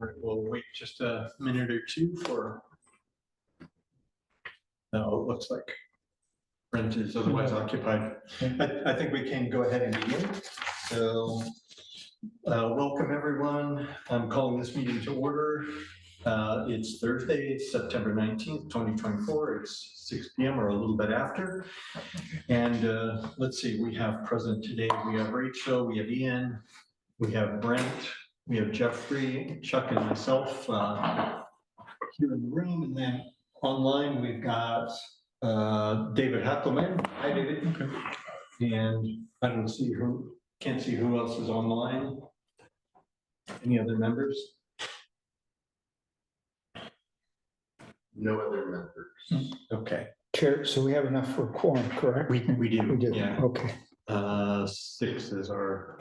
All right, we'll wait just a minute or two for. No, it looks like Brent is otherwise occupied. I think we can go ahead and begin. So, welcome everyone. I'm calling this meeting to order. It's Thursday, September 19th, 2024. It's 6 p.m. or a little bit after. And let's see, we have present today. We have Rachel, we have Ian, we have Brent, we have Jeffrey, Chuck, and myself here in the room. And then online, we've got David Hackelman. Hi, David. Okay. And I can't see who else is online. Any other members? No other members. Okay. Chair, so we have enough for a quorum, correct? We do. We do, Yeah. okay. 6 is our,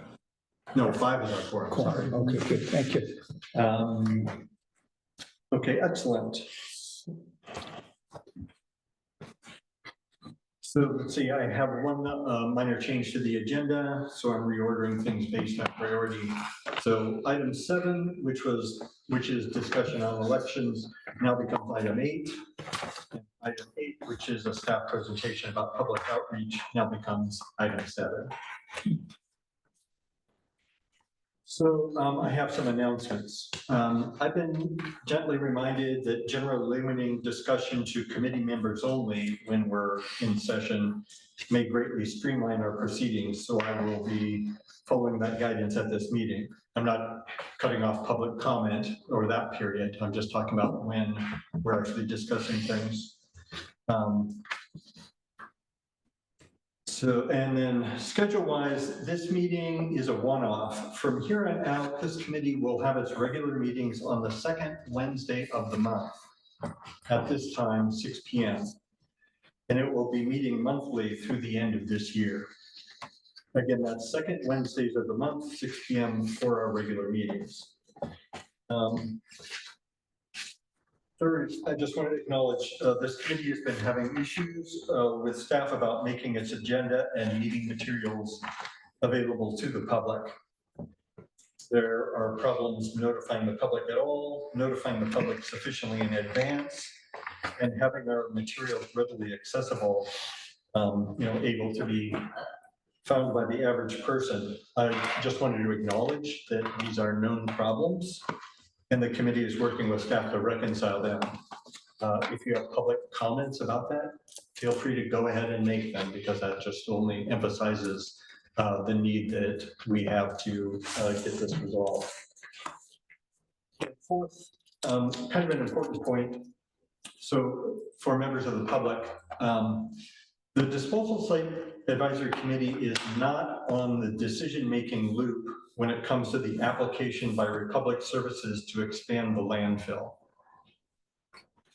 no, 5 is our quorum, sorry. Okay, good, thank you. Okay, excellent. So let's see, I have one minor change to the agenda, so I'm reordering things based on priority. So item 7, which is discussion on elections, now becomes item 8. And item 8, which is a staff presentation about public outreach, now becomes item 7. So I have some announcements. I've been gently reminded that generally limiting discussion to committee members only when we're in session may greatly streamline our proceedings. So I will be following that guidance at this meeting. I'm not cutting off public comment or that period. I'm just talking about when we're actually discussing things. And then schedule-wise, this meeting is a one-off. From here on out, this committee will have its regular meetings on the second Wednesday of the month at this time, 6 p.m. And it will be meeting monthly through the end of this year. Again, that's second Wednesdays of the month, 6 p.m. for our regular meetings. Third, I just want to acknowledge this committee has been having issues with staff about making its agenda and meeting materials available to the public. There are problems notifying the public at all, notifying the public sufficiently in advance, and having our materials readily accessible, able to be found by the average person. I just wanted to acknowledge that these are known problems, and the committee is working with staff to reconcile them. If you have public comments about that, feel free to go ahead and make them, because that just only emphasizes the need that we have to get this resolved. And fourth, kind of an important point. So for members of the public, the Disposal Site Advisory Committee is not on the decision-making loop when it comes to the application by Republic Services to expand the landfill.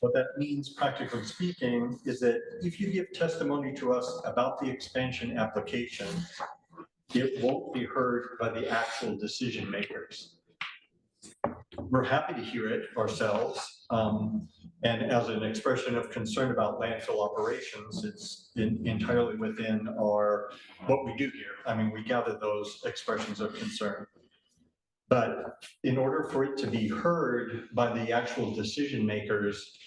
What that means, practically speaking, is that if you give testimony to us about the expansion application, it won't be heard by the actual decision makers. We're happy to hear it ourselves. And as an expression of concern about landfill operations, it's entirely within what we do here. I mean, we gather those expressions of concern. But in order for it to be heard by the actual decision makers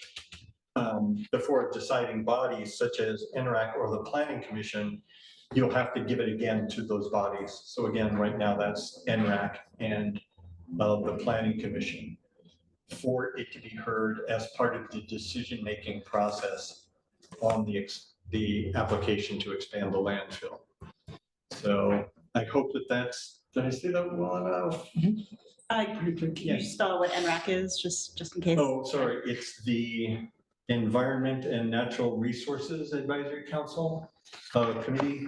before deciding bodies such as NRAC or the Planning Commission, you'll have to give it again to those bodies. So again, right now that's NRAC and the Planning Commission, for it to be heard as part of the decision-making process on the application to expand the landfill. So I hope that's, did I say that well enough? Can you spell what NRAC is, just in case? Oh, sorry, it's the Environment and Natural Resources Advisory Council Committee,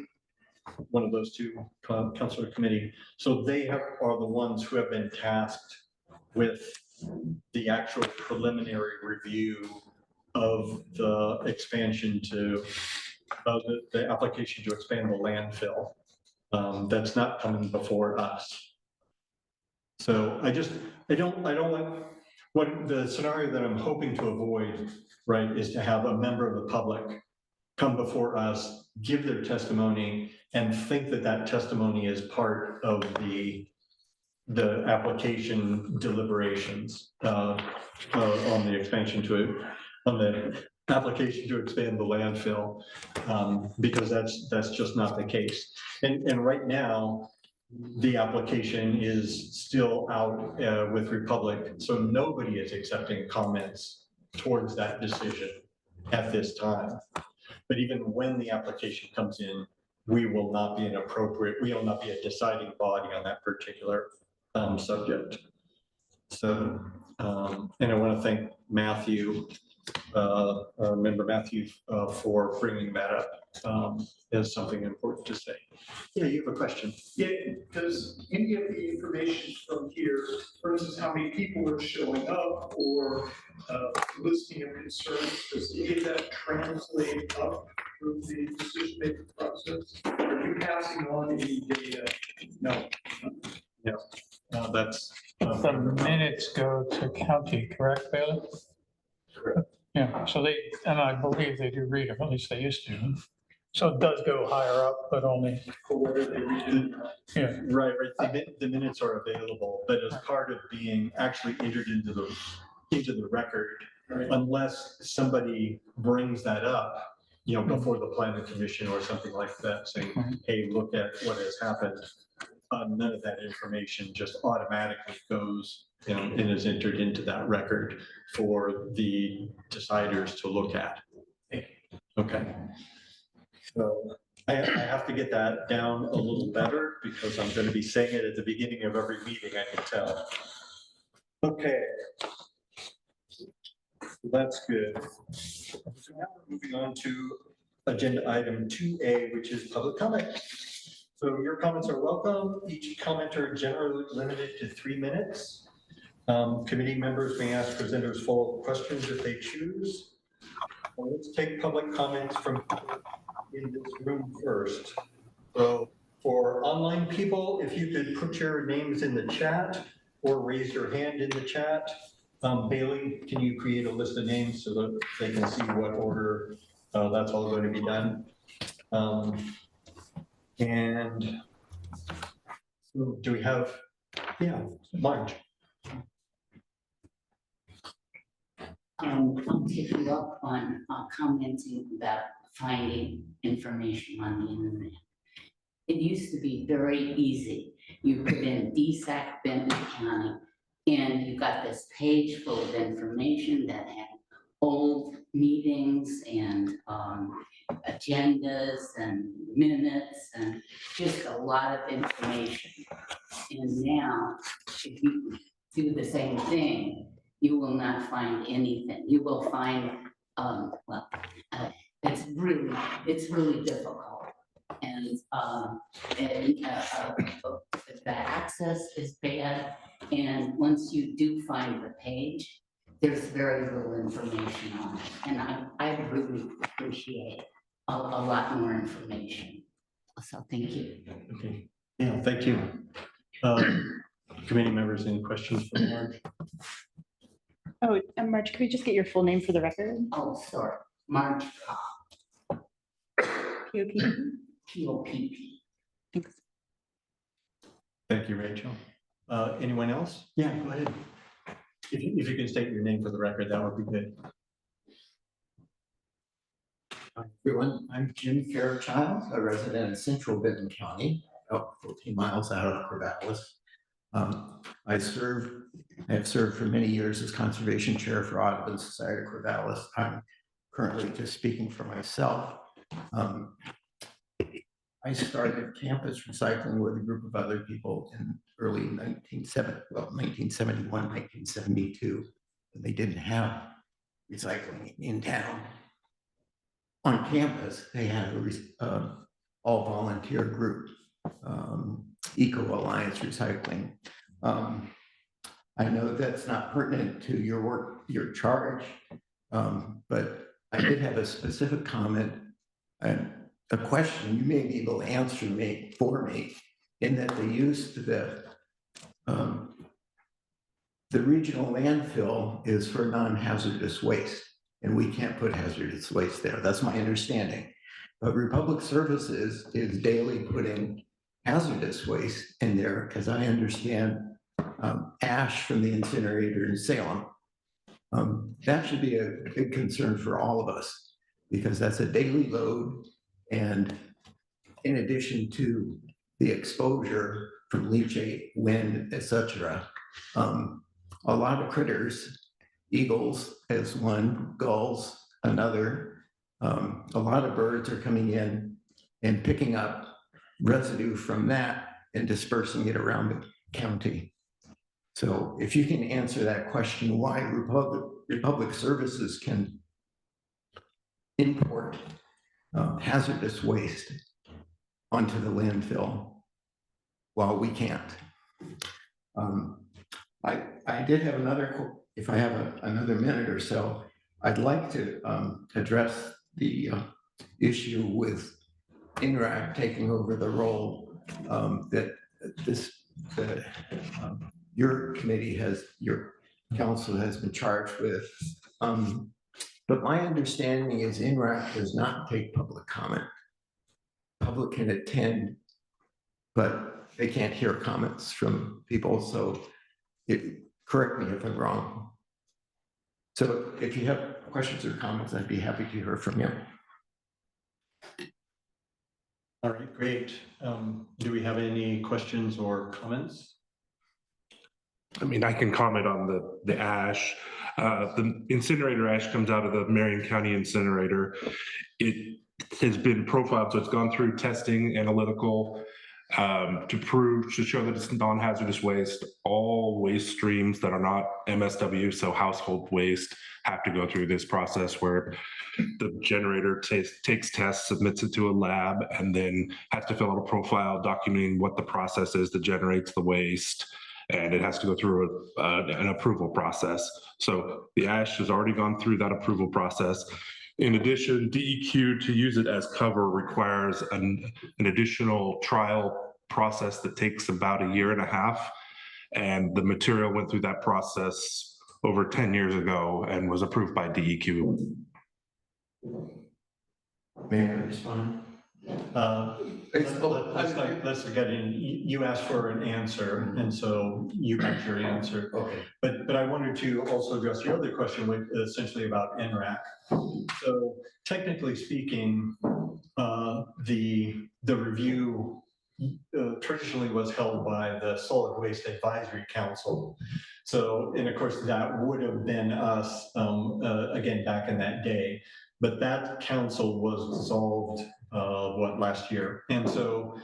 one of those two, council committee. So they are the ones who have been tasked with the actual preliminary review of the expansion to the application to expand the landfill. That's not coming before us. So I don't want, what the scenario that I'm hoping to avoid, right, is to have a member of the public come before us, give their testimony, and think that that testimony is part of the the application deliberations on the expansion on the application to expand the landfill, because that's just not the case. And right now, the application is still out with Republic, so nobody is accepting comments towards that decision at this time. But even when the application comes in, we will not be a deciding body on that particular subject. So, and I want to thank Matthew, member Matthew, for bringing that up as something important to say. Yeah, you have a question. Yeah, does any of the information from here, for instance, how many people are showing up or listing of concerns, does any of that translate up through the decision-making process? Are you passing on any data? No. That's. The minutes go to county, correct, Bailey? Correct. Yeah, so they, and I believe they do read them, at least they used to. So it does go higher up, but only, For whether they read it or not? yeah. Right. The minutes are available, but as part of being actually entered into the record, Right. unless somebody brings that up, before the planning commission or something like that, saying, hey, look at what has happened. None of that information just automatically goes, and is entered into that record for the deciders to look at. Okay. So I have to get that down a little better because I'm going to be saying it at the beginning of every meeting, I can tell. Okay. That's good. So now we're moving on to agenda item 2A, which is public comment. So your comments are welcome. Each commenter generally limited to 3 minutes. Committee members may ask presenters follow-up questions if they choose. Well, let's take public comments from in this room first. So for online people, if you could put your names in the chat or raise your hand in the chat. Bailey, can you create a list of names so that they can see what order that's all going to be done? And so do we have, Marge? I'll take you up on commenting about finding information on the internet. It used to be very easy. You put in DSAC Benton County, and you got this page full of information that had old meetings and agendas and minutes and just a lot of information. And now, if you do the same thing, you will not find anything. You will find, it's really difficult. And the access is bad. And once you do find the page, there's very little information on it. And I really appreciate a lot more information. So thank you. Okay. Yeah, thank you. Committee members, any questions for Marge? Oh, and Marge, could we just get your full name for the record? Oh, sorry, Marge P-O-P. P-O-P-P. Thanks. Thank you, Rachel. Anyone else? Yeah, go ahead. If you can state your name for the record, that would be good. Hi, everyone, I'm Jim Fairchild, a resident in central Benton County, about 14 miles out of Corvallis. I have served for many years as conservation chair for Audubon Society of Corvallis. I'm currently just speaking for myself. I started campus recycling with a group of other people in early 1971, 1972. And they didn't have recycling in town. On campus, they had a all volunteer group, Eco Alliance Recycling. I know that's not pertinent to your work, your charge, but I did have a specific comment and a question you may be able to answer for me, in that the use of the regional landfill is for non-hazardous waste, and we can't put hazardous waste there. That's my understanding. But Republic Services is daily putting hazardous waste in there, because I understand ash from the incinerator in Salem. That should be a big concern for all of us, because that's a daily load. And in addition to the exposure from leachate, wind, etc., a lot of critters, eagles as one, gulls another, a lot of birds are coming in and picking up residue from that and dispersing it around the county. So if you can answer that question, why Republic Services can import hazardous waste onto the landfill while we can't. I did have another, if I have another minute or so, I'd like to address the issue with INRAC taking over the role that your committee has, your council has been charged with. But my understanding is INRAC does not take public comment. Public can attend, but they can't hear comments from people. So correct me if I'm wrong. So if you have questions or comments, I'd be happy to hear from you. All right, great. Do we have any questions or comments? I mean, I can comment on the ash. The incinerator ash comes out of the Marion County incinerator. It has been profiled, so it's gone through testing, analytical, to show that it's non-hazardous waste. All waste streams that are not MSW, so household waste, have to go through this process where the generator takes tests, submits it to a lab, and then has to fill out a profile documenting what the process is that generates the waste. And it has to go through an approval process. So the ash has already gone through that approval process. In addition, DEQ, to use it as cover, requires an additional trial process that takes about 1.5 years. And the material went through that process over 10 years ago and was approved by DEQ. May I respond? Let's forget it. You asked for an answer, and so you got your answer. Okay. But I wanted to also address your other question, which is essentially about NRAC. So technically speaking, the review traditionally was held by the Solid Waste Advisory Council. So, and of course, that would have been us again back in that day. But that council was dissolved last year, and so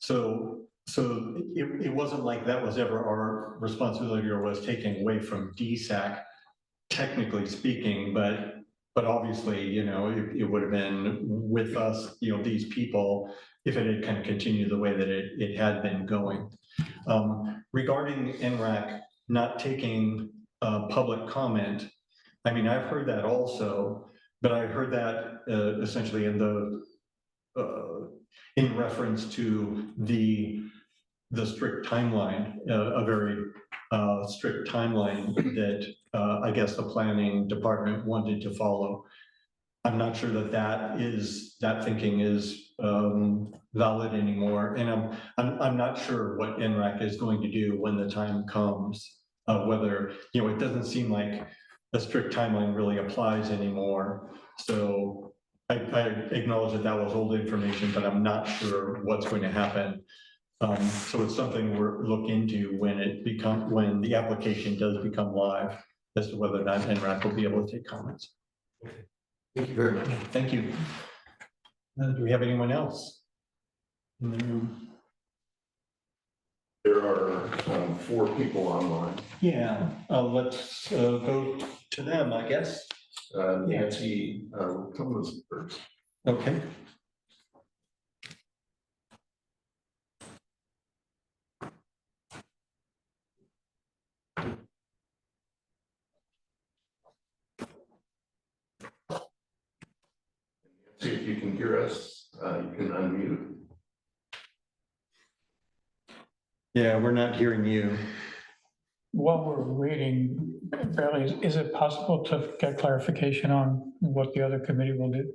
it wasn't like that was ever our responsibility or was taken away from DSAC, technically speaking, but obviously, you know, it would have been with us, you know, these people, if it had kind of continued the way that it had been going. Regarding NRAC not taking public comment, I mean, I've heard that also, but I heard that essentially in reference to the strict timeline, a very strict timeline that I guess the planning department wanted to follow. I'm not sure that thinking is valid anymore, and I'm not sure what NRAC is going to do when the time comes. Whether, you know, it doesn't seem like a strict timeline really applies anymore. So I acknowledge that was old information, but I'm not sure what's going to happen. So it's something we're look into when the application does become live, as to whether or not NRAC will be able to take comments. Thank you very much. Thank you. Do we have anyone else in the room? There are 4 people online. Yeah, let's go to them, I guess. Nancy, come with first. Okay. See if you can hear us. You can unmute. Yeah, we're not hearing you. While we're waiting, Barry, is it possible to get clarification on what the other committee will do?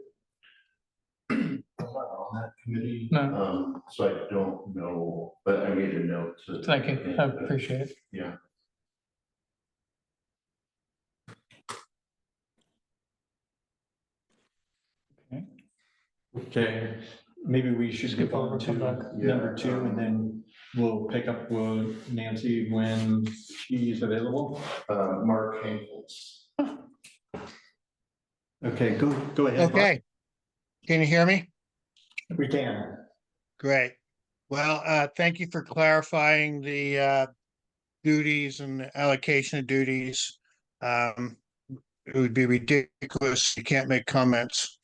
committee? No, So I don't know, but I made a note to. thank you. I appreciate it. Yeah. Okay, maybe we should Skip skip over, on come to back. number two, and then we'll pick up with Nancy when she's available. Mark Hankels. Okay, go ahead. Mark. Okay, can you hear me? We can. Great. Well, thank you for clarifying the duties and the allocation of duties. It would be ridiculous. You can't make comments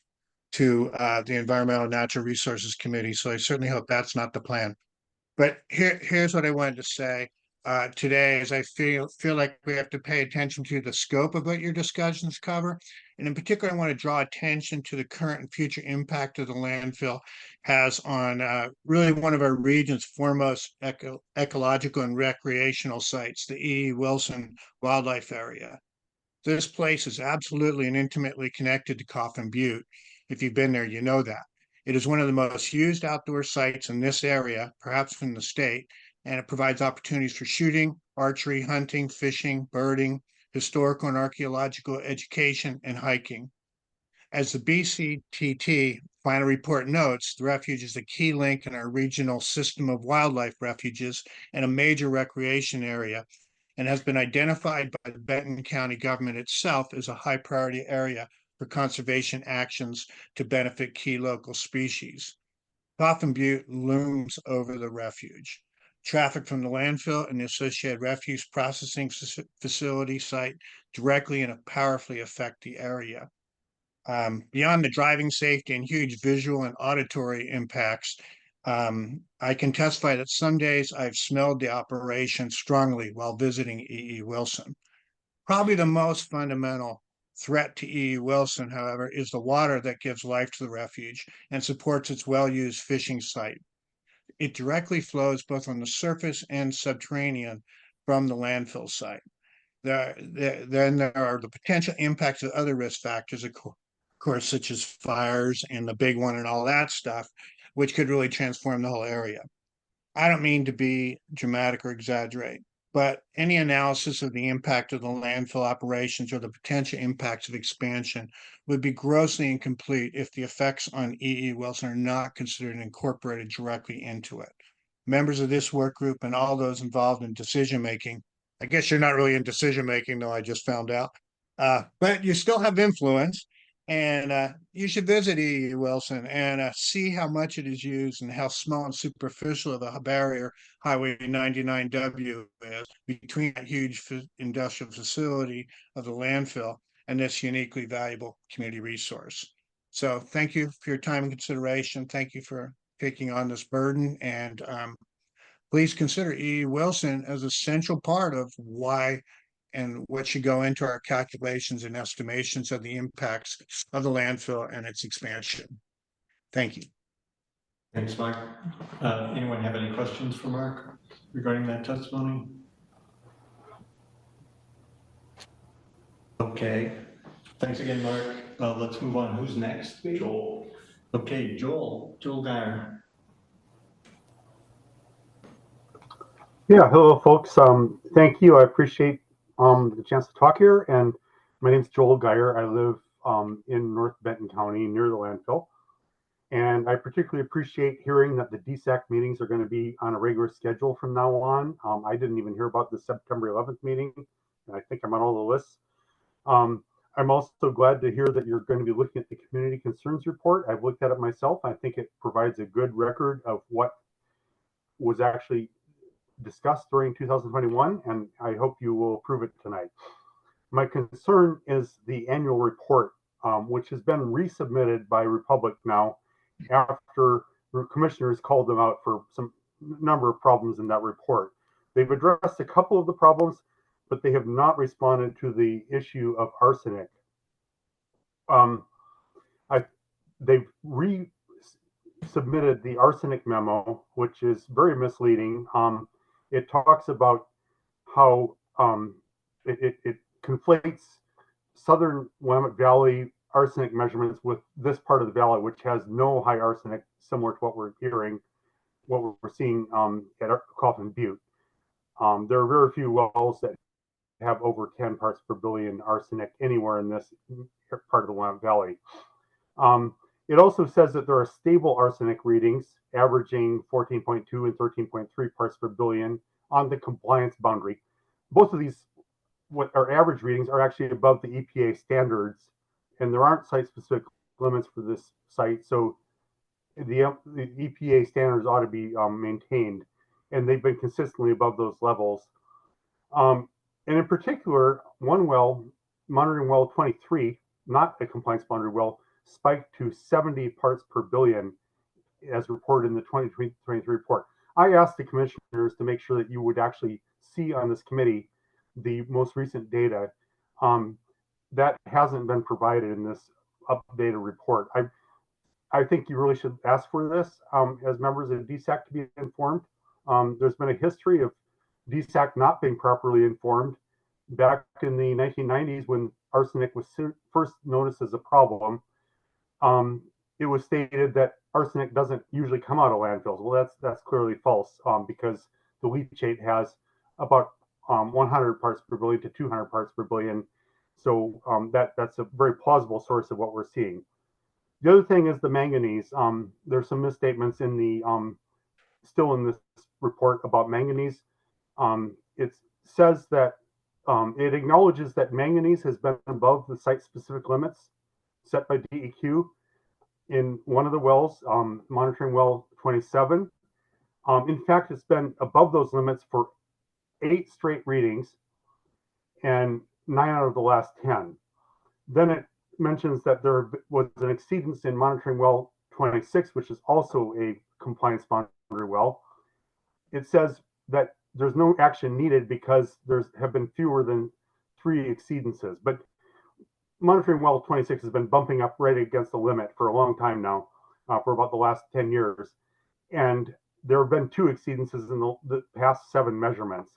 to the Environmental and Natural Resources Committee, so I certainly hope that's not the plan. But here's what I wanted to say today is I feel like we have to pay attention to the scope of what your discussions cover. And in particular, I want to draw attention to the current and future impact of the landfill has on really one of our region's foremost ecological and recreational sites, the E. Wilson Wildlife Area. This place is absolutely and intimately connected to Coffin Butte. If you've been there, you know that. It is one of the most used outdoor sites in this area, perhaps in the state, and it provides opportunities for shooting, archery, hunting, fishing, birding, historical and archaeological education, and hiking. As the BCTT final report notes, the refuge is a key link in our regional system of wildlife refuges and a major recreation area, and has been identified by the Benton County government itself as a high priority area for conservation actions to benefit key local species. Coffin Butte looms over the refuge. Traffic from the landfill and the associated refuse processing facility site directly and powerfully affect the area. Beyond the driving safety and huge visual and auditory impacts, I can testify that some days I've smelled the operation strongly while visiting E.E. Wilson. Probably the most fundamental threat to E.E. Wilson, however, is the water that gives life to the refuge and supports its well-used fishing site. It directly flows both on the surface and subterranean from the landfill site. Then there are the potential impacts of other risk factors, of course, such as fires and the big one and all that stuff, which could really transform the whole area. I don't mean to be dramatic or exaggerate, but any analysis of the impact of the landfill operations or the potential impacts of expansion would be grossly incomplete if the effects on E.E. Wilson are not considered and incorporated directly into it. Members of this work group and all those involved in decision-making, I guess you're not really in decision-making, though, I just found out, but you still have influence. And you should visit E.E. Wilson and see how much it is used and how small and superficial of a barrier Highway 99W is between that huge industrial facility of the landfill and this uniquely valuable community resource. So thank you for your time and consideration. Thank you for taking on this burden. And please consider E.E. Wilson as a central part of why and what should go into our calculations and estimations of the impacts of the landfill and its expansion. Thank you. Thanks, Mike. Anyone have any questions for Mark regarding that testimony? Okay, thanks again, Mark. Let's move on. Who's next? Joel. Okay, Joel Geyer. Yeah, hello, folks. Thank you. I appreciate the chance to talk here. And my name is Joel Geyer. I live in North Benton County near the landfill. And I particularly appreciate hearing that the DSAC meetings are going to be on a regular schedule from now on. I didn't even hear about the September 11th meeting, and I think I'm on all the lists. I'm also glad to hear that you're going to be looking at the community concerns report. I've looked at it myself. I think it provides a good record of what was actually discussed during 2021, and I hope you will approve it tonight. My concern is the annual report, which has been resubmitted by Republic now after the commissioners called them out for some number of problems in that report. They've addressed a couple of the problems, but they have not responded to the issue of arsenic. They've resubmitted the arsenic memo, which is very misleading. It talks about how it conflates Southern Willamette Valley arsenic measurements with this part of the valley, which has no high arsenic, similar to what we're hearing, what we're seeing at Coffin Butte. There are very few wells that have over 10 parts per billion arsenic anywhere in this part of the Willamette Valley. It also says that there are stable arsenic readings averaging 14.2 and 13.3 parts per billion on the compliance boundary. Both of these, what our average readings, are actually above the EPA standards, and there aren't site-specific limits for this site, so the EPA standards ought to be maintained, and they've been consistently above those levels. And in particular, one well, monitoring well 23, not a compliance boundary well, spiked to 70 parts per billion as reported in the 2023 report. I asked the commissioners to make sure that you would actually see on this committee the most recent data. That hasn't been provided in this updated report. I think you really should ask for this as members of DSAC to be informed. There's been a history of DSAC not being properly informed. Back in the 1990s, when arsenic was first noticed as a problem, it was stated that arsenic doesn't usually come out of landfills. Well, that's clearly false because the leachate has about 100 parts per billion to 200 parts per billion. So that's a very plausible source of what we're seeing. The other thing is the manganese. There's some misstatements in the still in this report about manganese. It says that it acknowledges that manganese has been above the site-specific limits set by DEQ in one of the wells, monitoring well 27. In fact, it's been above those limits for 8 straight readings and 9 out of the last 10. Then it mentions that there was an exceedance in monitoring well 26, which is also a compliance boundary well. It says that there's no action needed because have been fewer than 3 exceedances. But monitoring well 26 has been bumping up right against the limit for a long time now, for about the last 10 years. And there have been 2 exceedances in the past 7 measurements.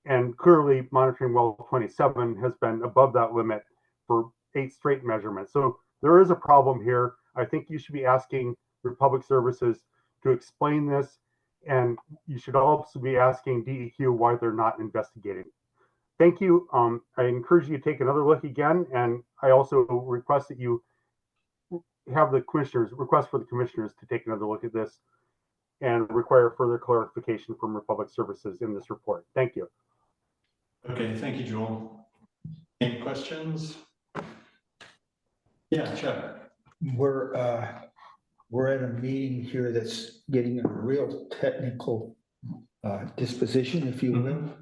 And clearly monitoring well 27 has been above that limit for 8 straight measurements. So there is a problem here. I think you should be asking Republic Services to explain this, and you should also be asking DEQ why they're not investigating. Thank you. I encourage you to take another look again, and I also request that you have the commissioners, request for the commissioners to take another look at this and require further clarification from Republic Services in this report. Thank you. Okay, thank you, Joel. Any questions? Yeah, Chuck. We're at a meeting here that's getting a real technical disposition, if you will.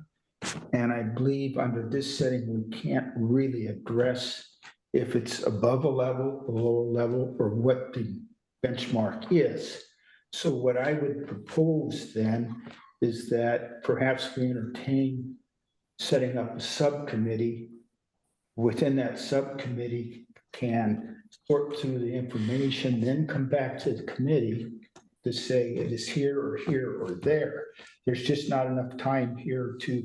And I believe under this setting, we can't really address if it's above a level, below a level, or what the benchmark is. So what I would propose then is that perhaps we entertain setting up a subcommittee. Within that subcommittee can sort through the information, then come back to the committee to say it is here or there. There's just not enough time here to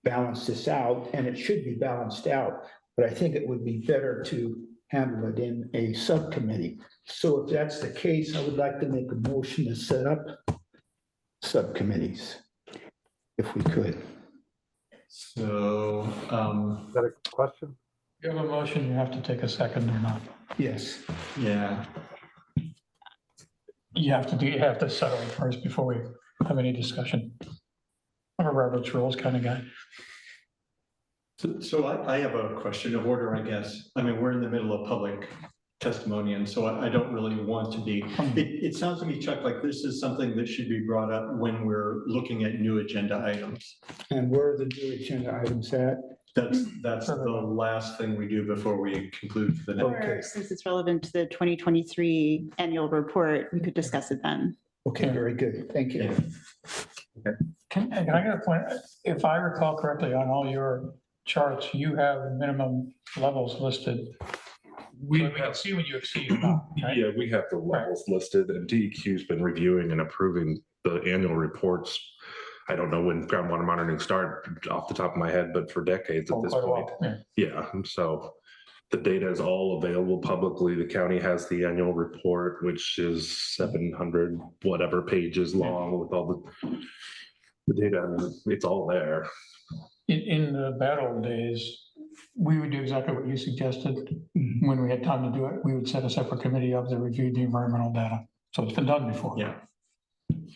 balance this out, and it should be balanced out. But I think it would be better to handle it in a subcommittee. So if that's the case, I would like to make a motion to set up subcommittees, if we could. So, Is that a question? You have a motion, you have to take a second or not. Yes. yeah, You have to settle it first before we have any discussion. I'm a Robert's Rules kind of guy. so I have a question of order, I guess. I mean, we're in the middle of public testimony, and so I don't really want to be. It sounds to me, Chuck, like this is something that should be brought up when we're looking at new agenda items. And where are the new agenda items at? That's the last thing we do before we conclude the next. Or since it's relevant to the 2023 annual report, we could discuss it then. Okay, very good. Thank you. Can I get a point? If I recall correctly, on all your charts, you have minimum levels listed. We So we can see when you exceed or not, right? Yeah, we have the levels listed, and DEQ's been reviewing and approving the annual reports. I don't know when groundwater monitoring started off the top of my head, but for decades at this Quite a point. while, yeah. Yeah, so The data is all available publicly. The county has the annual report, which is 700 whatever pages long with all the data. I mean, it's all there. In the bad old days, we would do exactly what you suggested. When we had time to do it, we would set a separate committee up that reviewed the environmental data. So it's been done before. Yeah.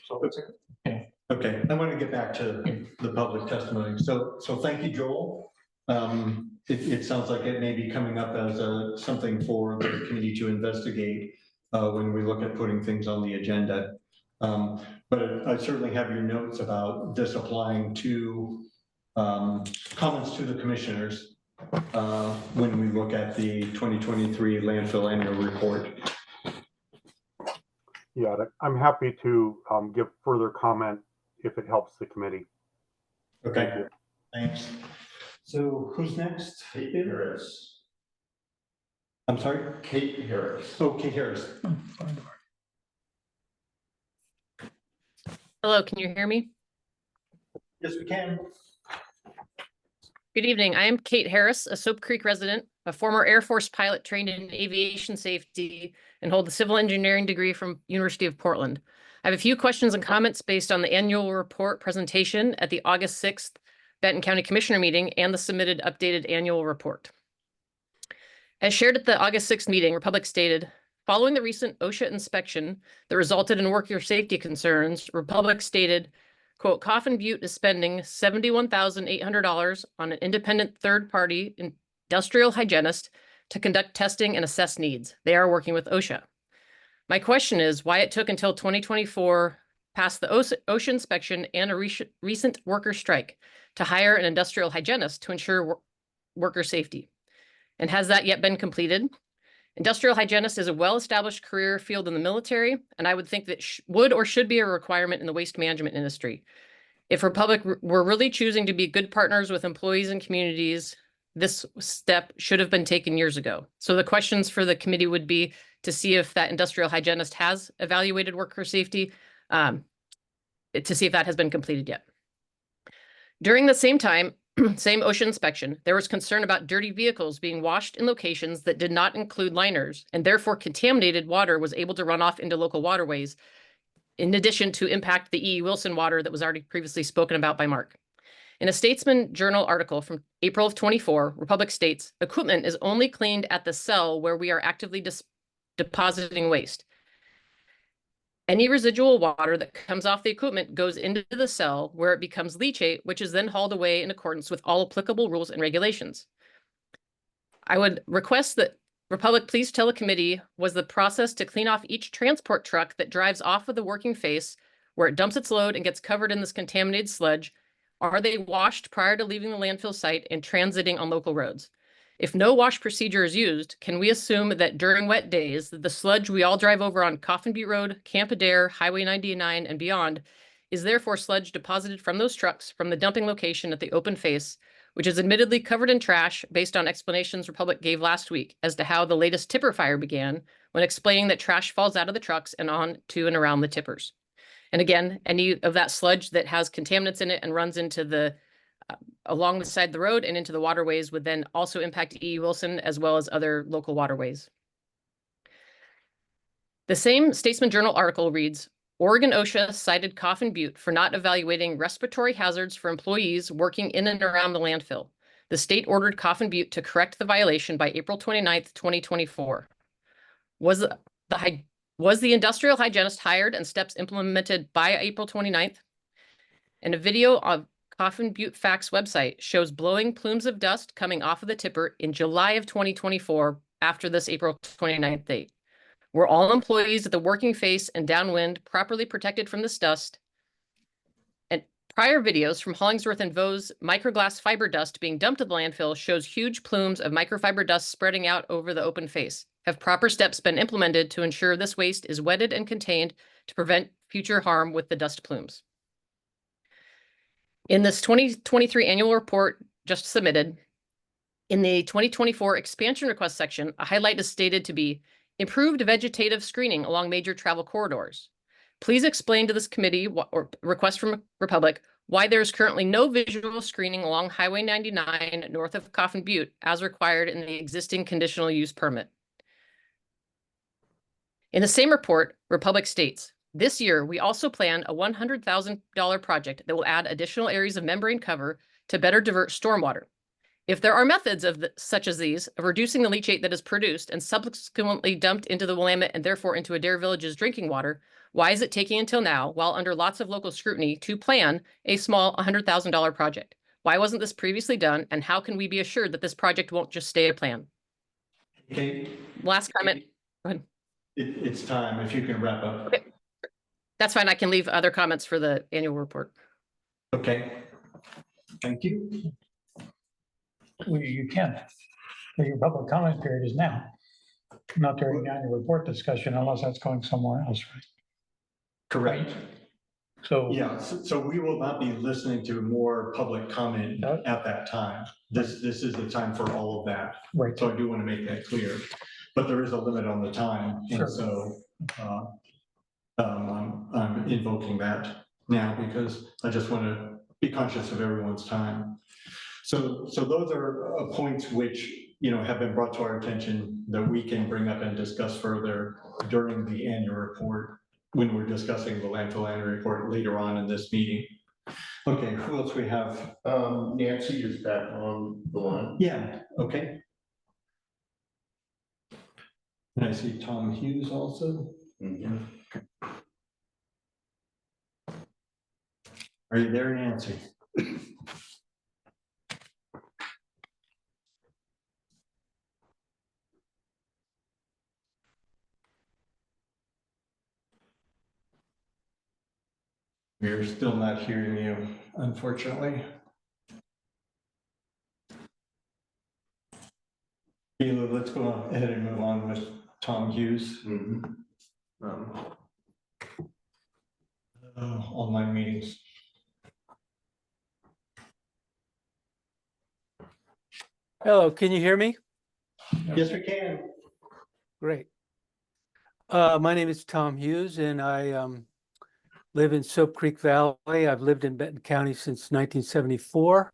So it's, yeah. Okay, I want to get back to the public testimony. So thank you, Joel. It sounds like it may be coming up as something for the committee to investigate when we look at putting things on the agenda. But I certainly have your notes about this applying to comments to the commissioners when we look at the 2023 landfill annual report. Yeah, I'm happy to give further comment if it helps the committee. Okay, thanks. So who's next? Kate Harris. I'm sorry? Kate Harris. Oh, Kate Harris. Hello, can you hear me? Yes, we can. Good evening. I am Kate Harris, a Soap Creek resident, a former Air Force pilot trained in aviation safety, and hold a civil engineering degree from University of Portland. I have a few questions and comments based on the annual report presentation at the August 6th Benton County Commissioner meeting and the submitted updated annual report. As shared at the August 6th meeting, Republic stated, following the recent OSHA inspection that resulted in worker safety concerns, Republic stated, quote, Coffin Butte is spending $71,800 on an independent third-party industrial hygienist to conduct testing and assess needs. They are working with OSHA. My question is why it took until 2024 past the OSHA inspection and a recent worker strike to hire an industrial hygienist to ensure worker safety. And has that yet been completed? Industrial hygienist is a well-established career field in the military, and I would think that would or should be a requirement in the waste management industry. If Republic were really choosing to be good partners with employees and communities, this step should have been taken years ago. So the questions for the committee would be to see if that industrial hygienist has evaluated worker safety, to see if that has been completed yet. During the same time, same OSHA inspection, there was concern about dirty vehicles being washed in locations that did not include liners, and therefore contaminated water was able to run off into local waterways, in addition to impact the E. Wilson water that was already previously spoken about by Mark. In a Statesman Journal article from April of 24, Republic states, equipment is only cleaned at the cell where we are actively depositing waste. Any residual water that comes off the equipment goes into the cell where it becomes leachate, which is then hauled away in accordance with all applicable rules and regulations. I would request that Republic please tell the committee, was the process to clean off each transport truck that drives off of the working face where it dumps its load and gets covered in this contaminated sludge? Are they washed prior to leaving the landfill site and transiting on local roads? If no wash procedure is used, can we assume that during wet days, the sludge we all drive over on Coffin Butte Road, Camp Adair, Highway 99, and beyond is therefore sludge deposited from those trucks from the dumping location at the open face, which is admittedly covered in trash based on explanations Republic gave last week as to how the latest tipper fire began when explaining that trash falls out of the trucks and on to and around the tippers. And again, any of that sludge that has contaminants in it and runs into the along the side of the road and into the waterways would then also impact E. Wilson as well as other local waterways. The same Statesman Journal article reads, Oregon OSHA cited Coffin Butte for not evaluating respiratory hazards for employees working in and around the landfill. The state ordered Coffin Butte to correct the violation by April 29th, 2024. Was the industrial hygienist hired and steps implemented by April 29th? And a video of Coffin Butte Facts website shows blowing plumes of dust coming off of the tipper in July of 2024 after this April 29th date. Were all employees at the working face and downwind properly protected from this dust? And prior videos from Hollingsworth and Vaux's microglass fiber dust being dumped at the landfill shows huge plumes of microfiber dust spreading out over the open face. Have proper steps been implemented to ensure this waste is wetted and contained to prevent future harm with the dust plumes? In this 2023 annual report just submitted, in the 2024 expansion request section, a highlight is stated to be improved vegetative screening along major travel corridors. Please explain to this committee or request from Republic Why there is currently no visual screening along Highway 99 north of Coffin Butte as required in the existing conditional use permit. In the same report, Republic states, this year, we also plan a $100,000 project that will add additional areas of membrane cover to better divert stormwater. If there are methods such as these of reducing the leachate that is produced and subsequently dumped into the Willamette and therefore into Adair Village's drinking water, why is it taking until now, while under lots of local scrutiny, to plan a small $100,000 project? Why wasn't this previously done, and how can we be assured that this project won't just stay a plan? Okay. Last comment. Go ahead. It's time, if you can wrap up. Okay. That's fine. I can leave other comments for the annual report. Okay. Thank you. Well, you can. Your public comment period is now, not during the annual report discussion unless that's going somewhere else, right? Correct. So. Yeah, so we will not be listening to more public comment at that time. This is the time for all of that. Right. So I do want to make that clear, but there is a limit on the time. Sure. And so I'm invoking that now because I just want to be conscious of everyone's time. So those are points which, have been brought to our attention that we can bring up and discuss further during the annual report when we're discussing the landfill annual report later on in this meeting. Okay, who else we have? Nancy is back on the line. Yeah, okay. And I see Tom Hughes also. Mhm. Are you there, Nancy? We're still not hearing you, unfortunately. Sheila, let's go ahead and move on with Tom Hughes. Mhm. Online meetings. Hello, can you hear me? Yes, we can. Great. My name is Tom Hughes and I live in Soap Creek Valley. I've lived in Benton County since 1974.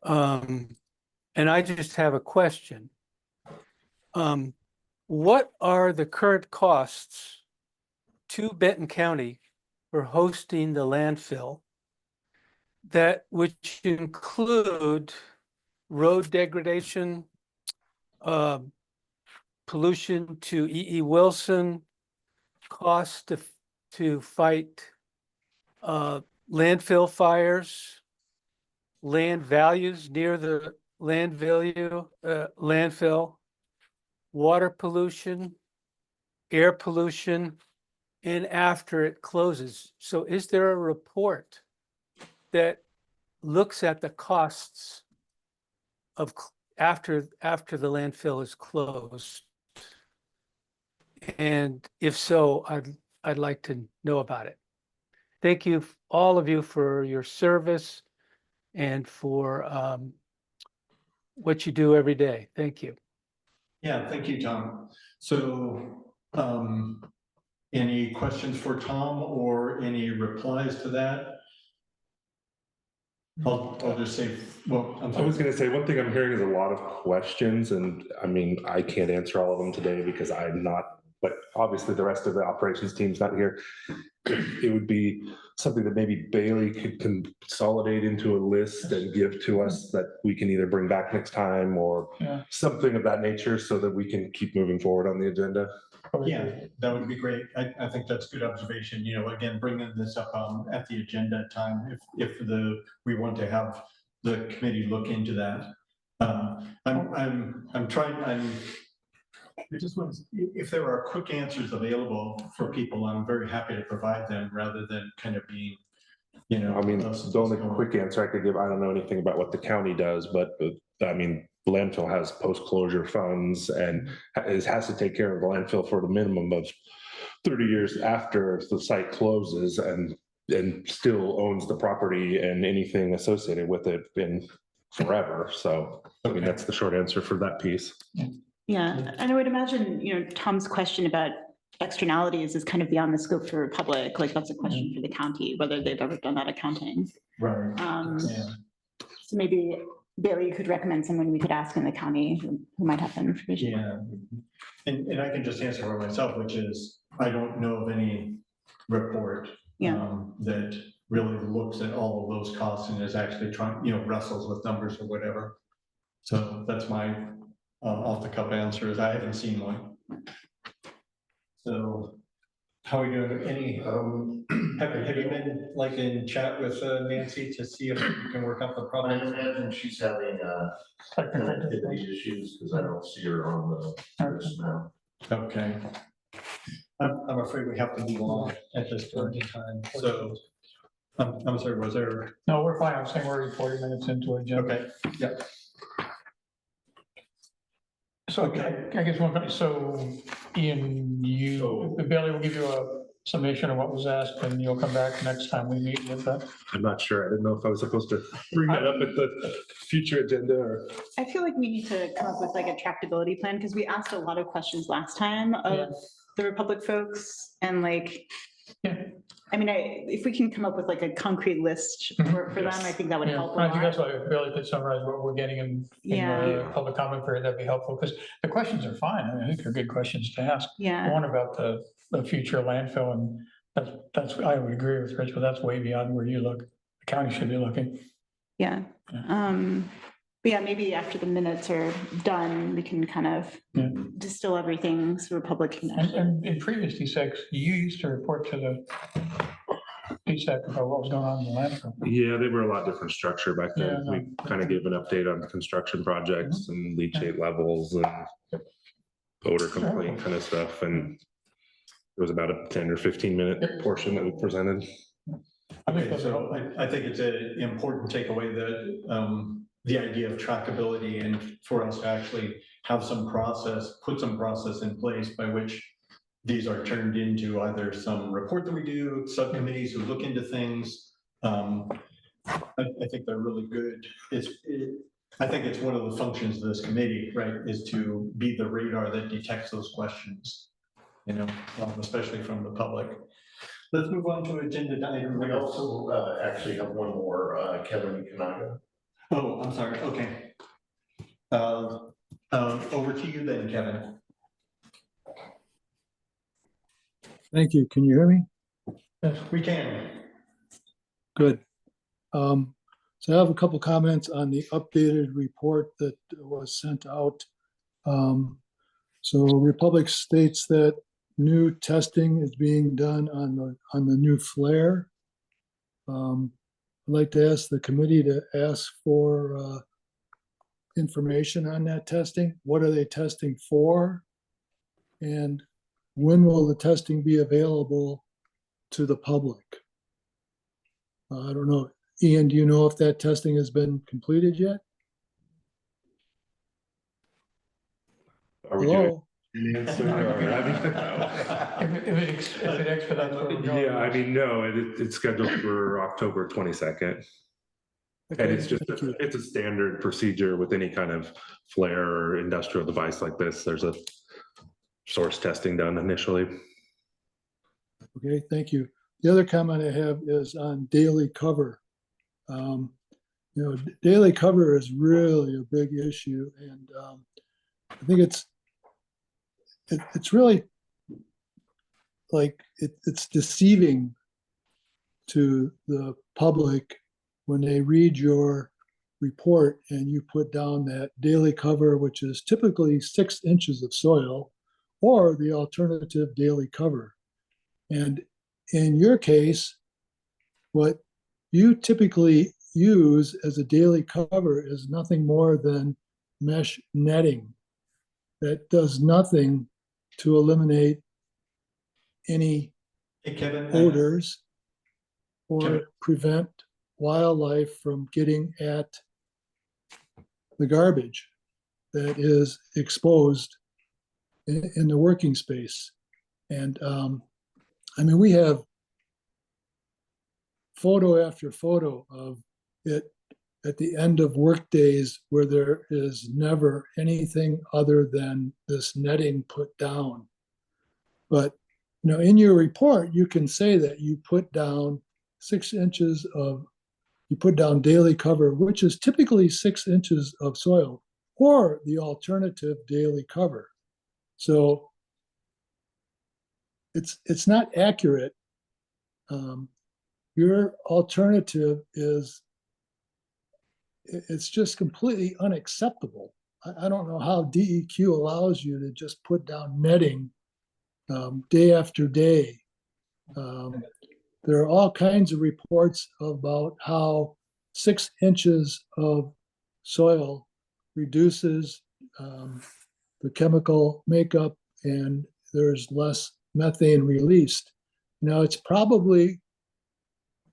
And I just have a question. What are the current costs to Benton County for hosting the landfill which include road degradation, pollution to E.E. Wilson, cost to fight landfill fires, land values near the landfill, water pollution, air pollution, and after it closes. So is there a report that looks at the costs of after the landfill is closed? And if so, I'd like to know about it. Thank you, all of you, for your service and for what you do every day. Thank you. Yeah, thank you, Tom. So any questions for Tom or any replies to that? I'll just say, well, I was going to say, one thing I'm hearing is a lot of questions, and I mean, I can't answer all of them today because I'm not, but obviously the rest of the operations team's not here. It would be something that maybe Bailey could consolidate into a list and give to us that we can either bring back next time or something of that nature so that we can keep moving forward on the agenda. Yeah, that would be great. I think that's good observation. Again, bringing this up at the agenda time if we want to have the committee look into that. I just want to, if there are quick answers available for people, I'm very happy to provide them rather than kind of being, I mean, the only quick answer I could give, I don't know anything about what the county does, but I mean, landfill has post-closure funds and has to take care of the landfill for the minimum of 30 years after the site closes and still owns the property and anything associated with it in forever. So, I mean, that's the short answer for that piece. Yeah, and I would imagine, Tom's question about externalities is kind of beyond the scope for public, like that's a question for the county, whether they've ever done that accounting. Right. So maybe Bailey, you could recommend someone we could ask in the county who might have that information. Yeah, and I can just answer for myself, which is, I don't know of any report that really looks at all of those costs and is actually trying, wrestles with numbers or whatever. So that's my off the cuff answer, is I haven't seen one. So how are we doing? Any, have you been like in chat with Nancy to see if you can work out the I problem? imagine she's having connectivity issues because I don't see her on the list now. Okay. I'm afraid we have to move on at this point in time, so, I'm sorry, was there? No, we're fine. I'm saying we're already 40 minutes into it, Jim. Okay, yeah. So I guess so Ian, Bailey will give you a summation of what was asked, and you'll come back next time we meet with that. I'm not sure. I didn't know if I was supposed to bring that up at the future agenda or. I feel like we need to come up with like a tractability plan, because we asked a lot of questions last time of the Republic folks, and like, I mean, if we can come up with like a concrete list for them, I think that would help a I think that's lot. why Bailey could summarize what we're getting in the public comment period. That'd be helpful, because the questions are fine. I mean, I think they're good questions to ask. Yeah. One about the future landfill, and that's, I would agree with Rich, but that's way beyond where you look. The county should be looking. Yeah. But yeah, maybe after the minutes are done, we can kind of distill everything so Republic can. And in previous DSACs, you used to report to the DSAC about what was going on in the landfill. Yeah, they were a lot different structure back then. Yeah, no. We kind of gave an update on construction projects and leachate levels and odor complaint kind of stuff. And it was about a 10 or 15 minute portion that we presented. Okay, so I think it's an important takeaway that the idea of trackability, and for us to actually have some process, put some process in place by which these are turned into either some report that we do, subcommittees who look into things. I think they're really good. I think it's one of the functions of this committee, right, is to be the radar that detects those questions, especially from the public. Let's move on to agenda item. We also actually have one more, Kevin Kanaga. Oh, I'm sorry. Okay. Over to you then, Kevin. Thank you. Can you hear me? Yes, we can. Good. So I have a couple comments on the updated report that was sent out. So Republic states that new testing is being done on the new flare. I'd like to ask the committee to ask for information on that testing. What are they testing for? And when will the testing be available to the public? I don't know. Ian, do you know if that testing has been completed yet? Are we doing an answer If it expedites where we're going. Yeah, I mean, no, it's scheduled for October 22nd. Okay, And it's just, it's a standard procedure with any kind of flare or industrial device like this. There's a source testing done initially. Okay, thank you. The other comment I have is on daily cover. Daily cover is really a big issue, and I think it's really like it's deceiving to the public when they read your report and you put down that daily cover, which is typically 6 inches of soil, or the alternative daily cover. And in your case, what you typically use as a daily cover is nothing more than mesh netting that does nothing to eliminate any odors or prevent wildlife from getting at the garbage that is exposed in the working space. And I mean, we have photo after photo of it at the end of work days where there is never anything other than this netting put down. But Now, in your report, you can say that you put down 6 inches of, you put down daily cover, which is typically 6 inches of soil, or the alternative daily cover. So it's not accurate. Your alternative is, it's just completely unacceptable. I don't know how DEQ allows you to just put down netting day after day. There are all kinds of reports about how 6 inches of soil reduces the chemical makeup and there's less methane released. Now, it's probably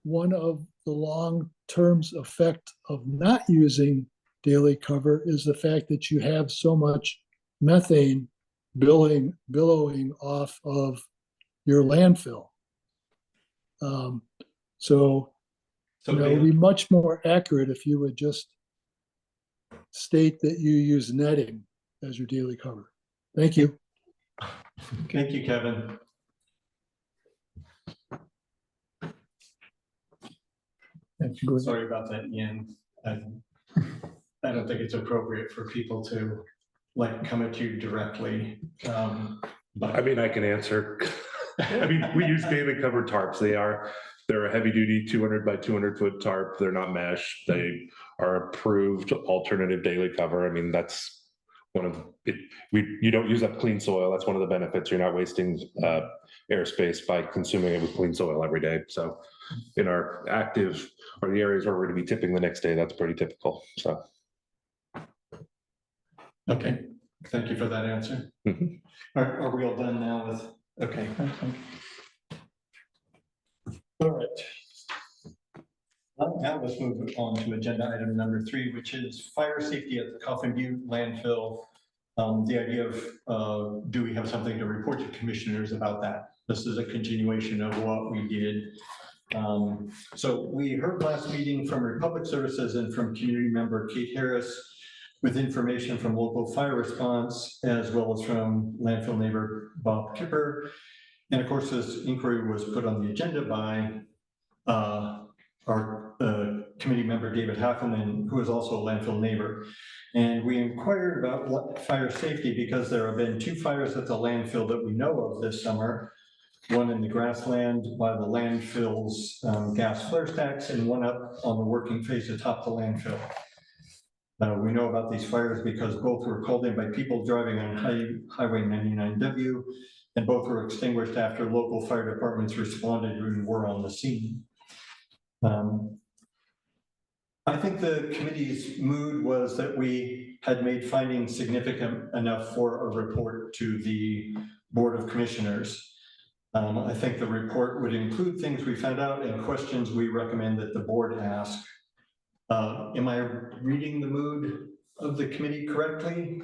one of the long-term effect of not using daily cover is the fact that you have so much methane billowing off of your landfill. So it would be much more accurate if you would just state that you use netting as your daily cover. Thank you. Thank you, Kevin. Sorry about that, Ian. I don't think it's appropriate for people to like come at you directly. But I mean, I can answer. I mean, we use daily cover tarps. They're a heavy duty 200 by 200 foot tarp. They're not mesh. They are approved alternative daily cover. I mean, that's one of it. You don't use up clean soil. That's one of the benefits. You're not wasting airspace by consuming it with clean soil every day. So in our active or the areas where we're going to be tipping the next day, that's pretty typical. So. Okay, thank you for that answer. Mm-hmm. Are we all done now with, okay. All right. Now let's move on to agenda item number 3, which is fire safety at the Coffin Butte landfill. The idea of do we have something to report to commissioners about that? This is a continuation of what we did. So we heard last meeting from Republic Services and from community member Kate Harris with information from local fire response, as well as from landfill neighbor Bob Kipper. And of course, this inquiry was put on the agenda by our committee member, David Hackelman, who is also a landfill neighbor. And we inquired about fire safety because there have been 2 fires at the landfill that we know of this summer. One in the grassland by the landfill's gas flare stacks, and one up on the working face atop the landfill. We know about these fires because both were called in by people driving on Highway 99W, and both were extinguished after local fire departments responded and were on the scene. I think the committee's mood was that we had made findings significant enough for a report to the Board of Commissioners. I think the report would include things we found out and questions we recommend that the board ask. Am I reading the mood of the committee correctly?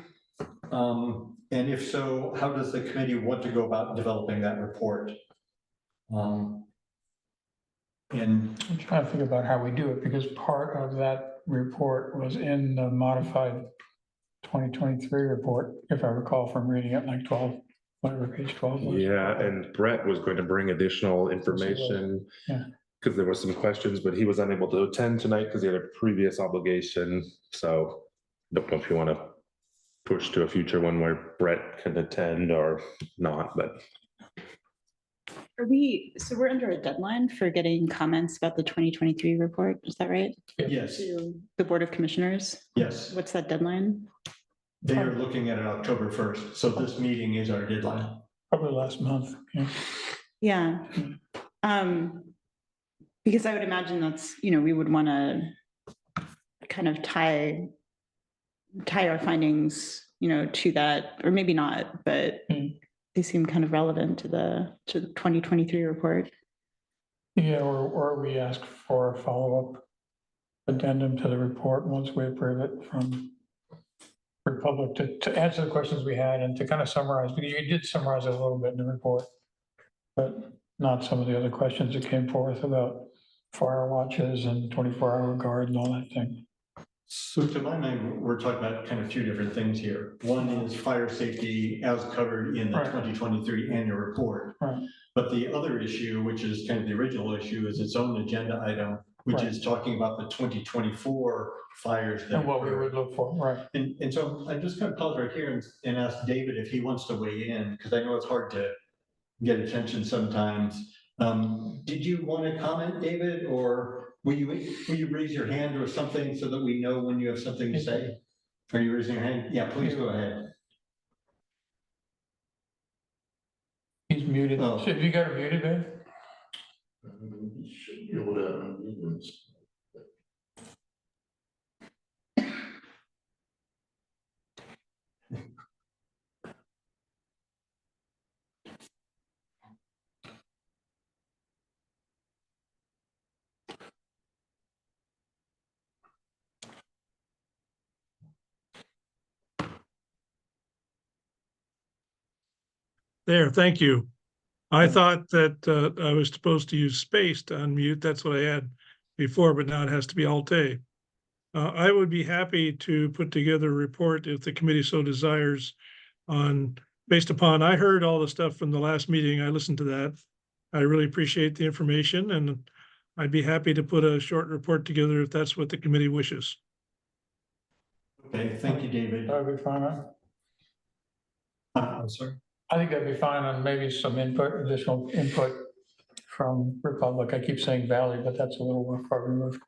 And if so, how does the committee want to go about developing that report? I'm trying to think about how we do it, because part of that report was in the modified 2023 report, if I recall from reading it, like 12, whatever page 12 was. Yeah, and Brett was going to bring additional information. Yeah. Because there were some questions, but he was unable to attend tonight because he had a previous obligation. So don't know if you want to push to a future one where Brett can attend or not, but. So we're under a deadline for getting comments about the 2023 report, is that right? Yes. To the Board of Commissioners? Yes. What's that deadline? They are looking at it October 1st. So this meeting is our deadline. Probably last month. Yeah. Yeah. Because I would imagine that's, we would want to kind of tie our findings, to that, or maybe not, but they seem kind of relevant to the 2023 report. Yeah, or we ask for a follow-up addendum to the report once we approve it from Republic to answer the questions we had and to kind of summarize, because you did summarize it a little bit in the report, but not some of the other questions that came forth about fire watches and 24-hour guard and all that thing. So to my mind, we're talking about kind of two different things here. One is fire safety as covered in the Right. 2023 annual report. Right. But the other issue, which is kind of the original issue, is its own agenda item, which Right. is talking about the 2024 fires. That And what we occurred. would look for, right? And so I'm just going to pause right here and ask David if he wants to weigh in, because I know it's hard to get attention sometimes. Did you want to comment, David, or will you raise your hand or something so that we know when you have something to say? Are you raising your hand? Yeah, please go ahead. He's muted. Oh. Have you got her muted, Ben? You should be able to unmute this. There, thank you. I thought that I was supposed to use space to unmute. That's what I had before, but now it has to be Alt-A. I would be happy to put together a report if the committee so desires based upon, I heard all the stuff from the last meeting. I listened to that. I really appreciate the information, and I'd be happy to put a short report together if that's what the committee wishes. Okay, thank you, David. That would be fine. I'm sorry. I think that'd be fine on maybe some additional input from Republic. I keep saying Valley, but that's a little far removed.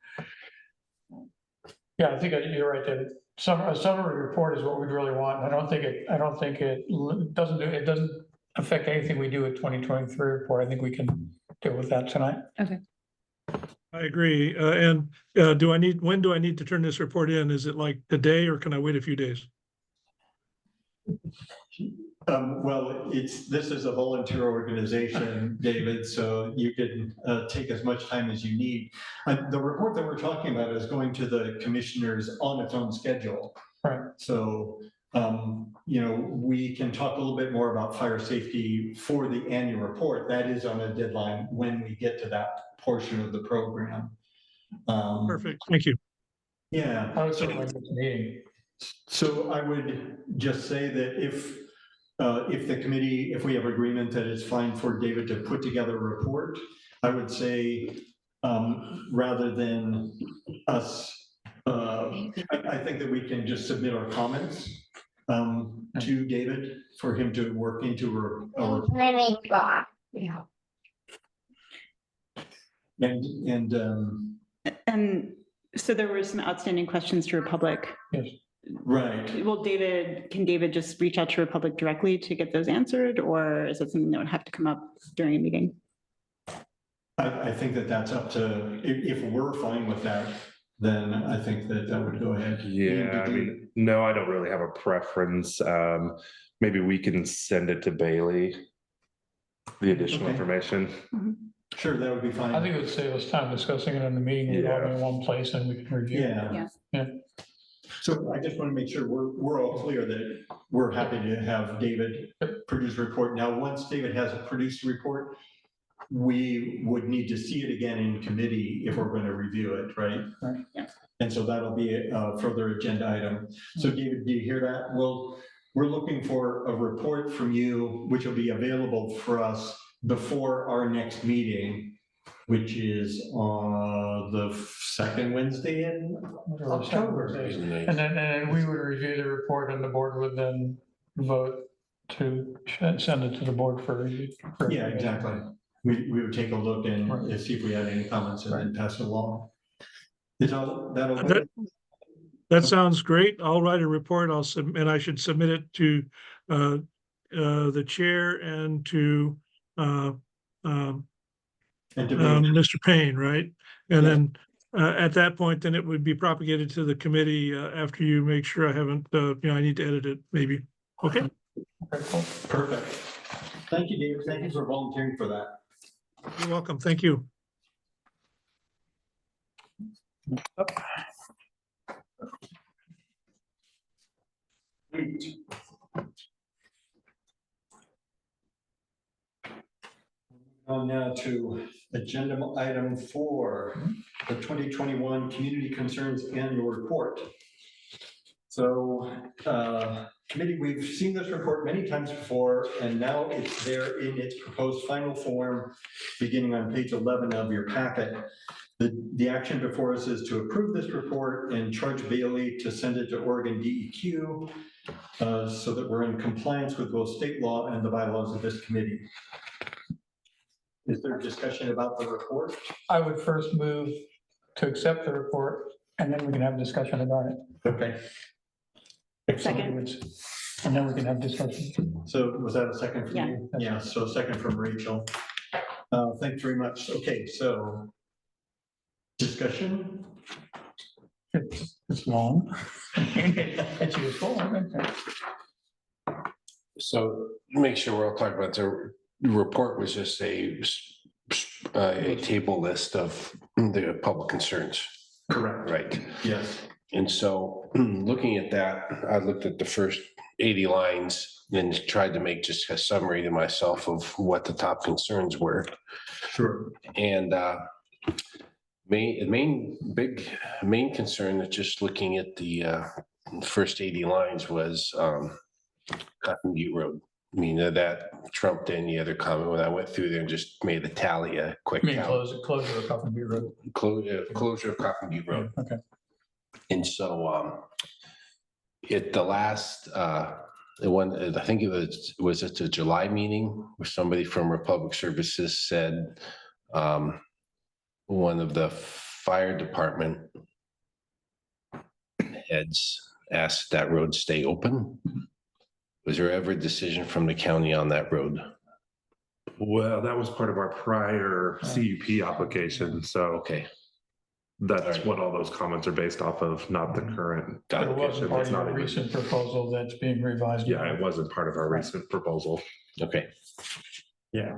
Yeah, I think you're right, David. A summary report is what we'd really want. I don't think it doesn't affect anything we do at 2023 report. I think we can deal with that tonight. Okay. I agree. And when do I need to turn this report in? Is it like today, or can I wait a few days? Well, this is a volunteer organization, David, so you can take as much time as you need. The report that we're talking about is going to the commissioners on its own schedule. Right. So, we can talk a little bit more about fire safety for the annual report. That is on a deadline when we get to that portion of the program. Perfect. Thank you. Yeah. I would certainly like this meeting. So I would just say that if the committee, if we have agreement that it's fine for David to put together a report, I would say rather than us, I think that we can just submit our comments to David for him to work into And so there were some outstanding questions to Republic. Yes. Right. Well, can David just reach out to Republic directly to get those answered, or is that something that would have to come up during a meeting? I think that that's up to, if we're fine with that, then I think that would go ahead. Yeah, I mean, no, I don't really have a preference. Maybe we can send it to Bailey, the additional information. Mm-hmm. Sure, that would be fine. I think it would save us time discussing it in the meeting. We'd all be in one place and we can review. Yeah. So I just want to make sure we're all clear that we're happy to have David produce a report. Now, once David has a produced report, we would need to see it again in committee if we're going to review it, right? Right. Yeah. And so that'll be a further agenda item. So David, do you hear that? Well, we're looking for a report from you, which will be available for us before our next meeting, which is on the second Wednesday in October. And then we would review the report and the board would then vote to send it to the board for review. Yeah, exactly. We would take a look and see if we had any comments and then pass it along. That sounds great. I'll write a report. And I should submit it to the chair and to Mr. Payne, right? And then at that point, then it would be propagated to the committee after you make sure I haven't, I need to edit it maybe. Okay. Perfect. Thank you, David. Thank you for volunteering for that. You're welcome. Thank you. On now to agenda item 4, the 2021 Community Concerns Annual Report. So, committee, we've seen this report many times before, and now it's there in its proposed final form, beginning on page 11 of your packet. The action before us is to approve this report and charge Bailey to send it to Oregon DEQ so that we're in compliance with both state law and the bylaws of this committee. Is there discussion about the report? I would first move to accept the report, and then we can have discussion about it. Okay. Second. And then we can have discussion. So was that a second from Yeah. you? Yeah, so second from Rachel. Thanks very much. Okay, so discussion? It's long. It's useful. So make sure we're all talking about the report was just a table list of the public concerns. Correct. Right. Yes. And so looking at that, I looked at the first 80 lines and tried to make just a summary to myself of what the top concerns were. Sure. And main concern that just looking at the first 80 lines was Cotton Butte Road. I mean, that trumped any other comment when I went through there and just made a tally, a quick count. Closure of Cotton Butte Road. Closure of Cotton Butte Road. Okay. And so at the last one, I think it was at the July meeting where somebody from Republic Services said one of the fire department heads asked that road stay open. Was there ever a decision from the county on that road? Well, that was part of our prior CUP application, so. Okay. That's what all those comments are based off of, not the current. But it wasn't part It's of not your even- recent proposal that's being revised. Yeah, it wasn't part of our recent proposal. Okay. Yeah.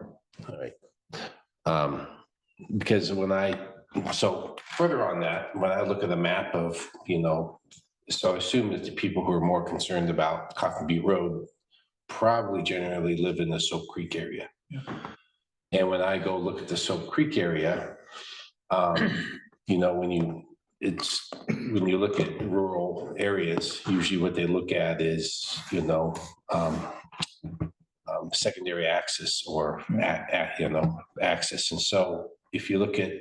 All right. Because so further on that, when I look at the map of, so I assume that the people who are more concerned about Cotton Butte Road probably generally live in the Soap Creek area. Yeah. And when I go look at the Soap Creek area, when you look at rural areas, usually what they look at is, secondary access or, access. And so if you look at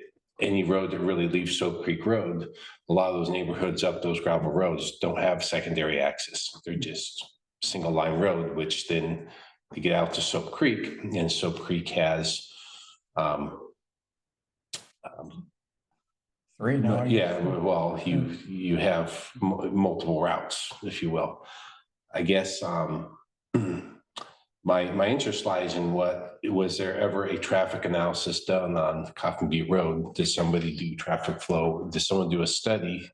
any road that really leaves Soap Creek Road, a lot of those neighborhoods up those gravel roads don't have secondary access. They're just single line road, which then you get out to Soap Creek, and Soap Creek has, Three now. yeah, well, you have multiple routes, if you will. I guess my interest lies in was there ever a traffic analysis done on Cotton Butte Road? Did somebody do traffic flow? Did someone do a study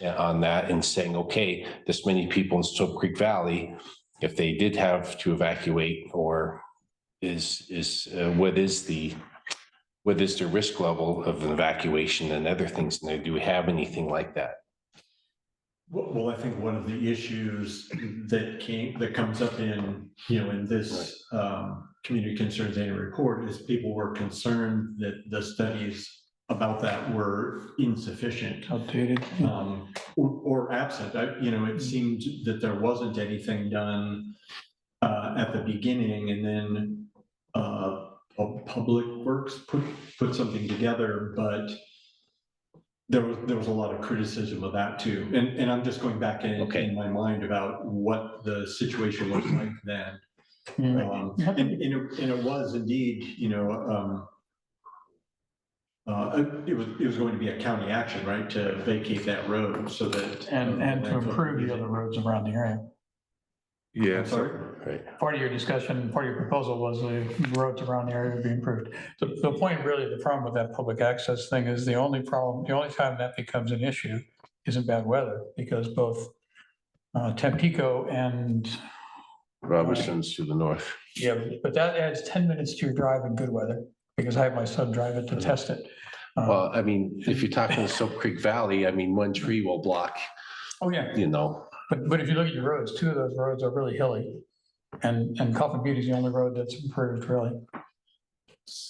on that and saying, okay, this many people in Soap Creek Valley, if they did have to evacuate, or what is the risk level of an evacuation and other things in there? Do we have anything like that? Well, I think one of the issues that comes up in this community concerns annual report is people were concerned that the studies about that were insufficient, Outdated. or absent. It seemed that there wasn't anything done at the beginning, and then Public Works put something together, but there was a lot of criticism of that too. And I'm just going back in my mind about what the situation was like then. And it was indeed, it was going to be a county action, right, to vacate that road so that. And to improve the other roads around the area. Yeah. Sorry? Right. Part of your discussion, part of your proposal was the roads around the area would be improved. So the point, really, the problem with that public access thing is the only time that becomes an issue is in bad weather, because both Tampico and Robertson's to the north. yeah, but that adds 10 minutes to your drive in good weather, because I have my son drive it to test it. Well, I mean, if you're talking Soap Creek Valley, I mean, one tree will block. Oh, yeah. But if you look at your roads, two of those roads are really hilly, and Coffin Butte is the only road that's improved, really.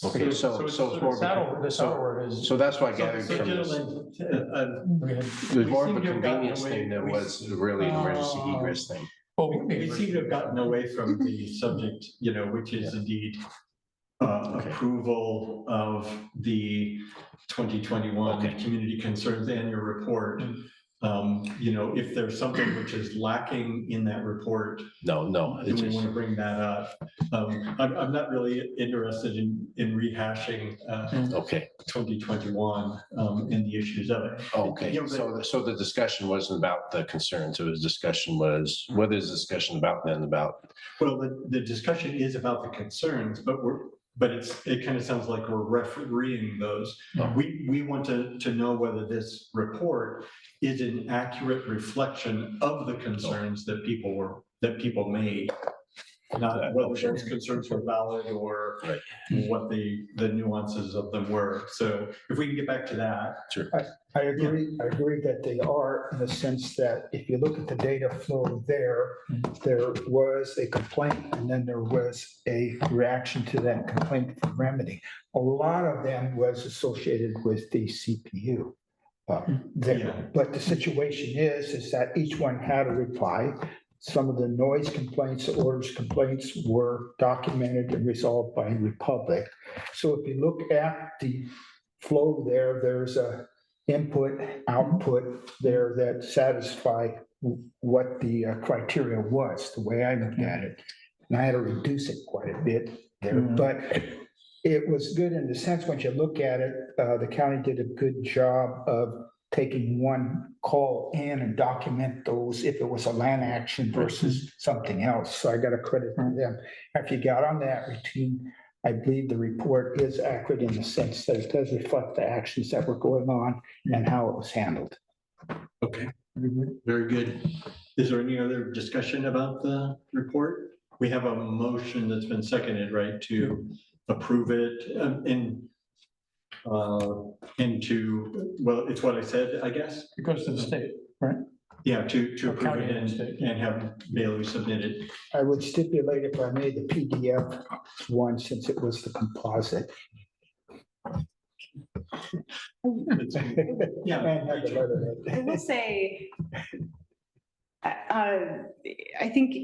Okay, so it's more. The saddle word is. So that's what I gathered So from this. gentlemen, It was more of a we seem to have gotten convenience away- thing than we- was really an emergency egress thing. We seem to have gotten away from the subject, which is indeed approval of the 2021 Okay. Community Concerns Annual Report. If there's something which is lacking in that report, No, then we want to bring that up. I'm not really interested in rehashing okay. 2021 and the issues of it. Okay, so the discussion wasn't about the concerns, what is the discussion about then about? Well, the discussion is about the concerns, but it kind of sounds like we're refereeing those. We want to know whether this report is an accurate reflection of the concerns that people made. Not whether those concerns were valid or what the nuances of them were. So if we can get back to that. Sure. I agree that they are, in the sense that if you look at the data flow there was a complaint and then there was a reaction to that complaint for remedy. A lot of them was associated with the CPU. But the situation is that each one had a reply. Some of the noise complaints, orders complaints were documented and resolved by Republic. So if you look at the flow there's a input, output there that satisfy what the criteria was, the way I looked at it. And I had to reduce it quite a bit there, but it was good in the sense, once you look at it, the county did a good job of taking one call in and document those if it was a land action versus something else. So I got a credit for them. After you got on that routine, I believe the report is accurate in the sense that it does reflect the actions that were going on and how it was handled. Okay, very good. Is there any other discussion about the report? We have a motion that's been seconded, right, to approve it well, it's what I said, I guess. It goes to the state, right? Yeah, to approve county it and state. and have Bailey submit it. I would stipulate if I made the PDF one, since it was the composite. Yeah. And had the letter in I it. will say, I think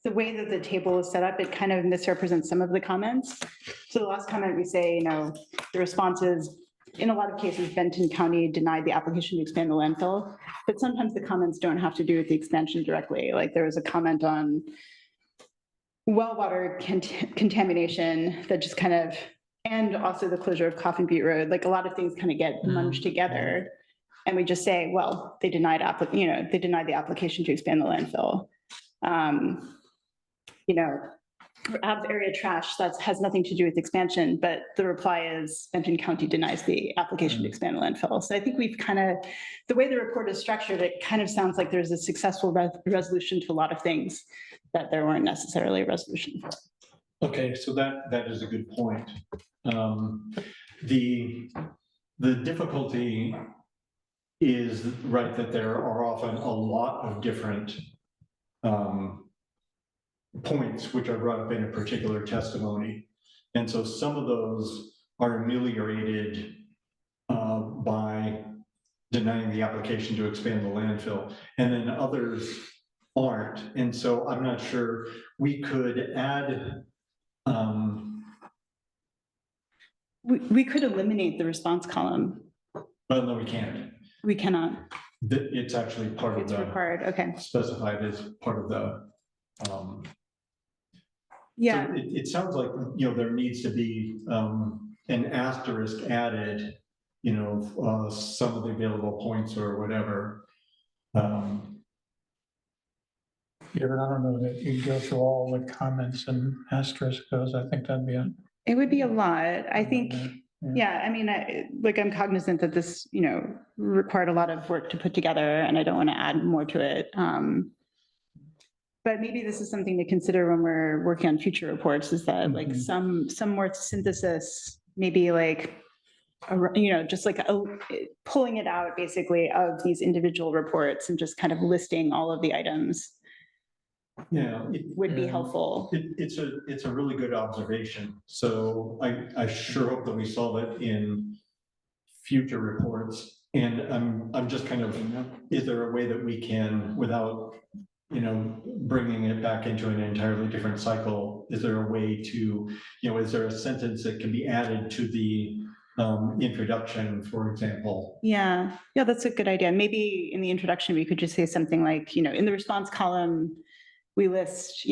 the way that the table is set up, it kind of misrepresents some of the comments. So the last comment we say, the response is, in a lot of cases, Benton County denied the application to expand the landfill, but sometimes the comments don't have to do with the expansion directly. Like there was a comment on well water contamination that just kind of, and also the closure of Coffin Butte Road, like a lot of things kind of get munged together. And we just say, well, they denied the application to expand the landfill. Out of area trash, that has nothing to do with expansion, but the reply is Benton County denies the application to expand the landfill. So I think we've the way the report is structured, it kind of sounds like there's a successful resolution to a lot of things that there weren't necessarily a resolution for. Okay, so that is a good point. The difficulty is, right, that there are often a lot of different points which are brought up in a particular testimony. And so some of those are ameliorated by denying the application to expand the landfill, and then others aren't. And so I'm not sure we could add. We could eliminate the response column. Well, no, we can't. We cannot. It's actually part of It's the. required, okay. Specified as part of the. Yeah. So it sounds like, there needs to be an asterisk added, some of the available points or whatever. Yeah, but I don't know that you go through all the comments and asterisk goes. I think that'd be It would be a lot. I think, yeah, I mean, I'm cognizant that this, required a lot of work to put together, and I don't want to add more to it. But maybe this is something to consider when we're working on future reports, is that like some more synthesis, maybe like, just like pulling it out basically of these individual reports and just kind of listing all of the items. Yeah. would be helpful. It's a really good observation. So I sure hope that we solve it in future reports. And I'm just kind of, is there a way that we can, without, bringing it back into an entirely different cycle, is there a way to, is there a sentence that can be added to the introduction, for example? Yeah, that's a good idea. Maybe in the introduction, we could just say something like, in the response column, we list,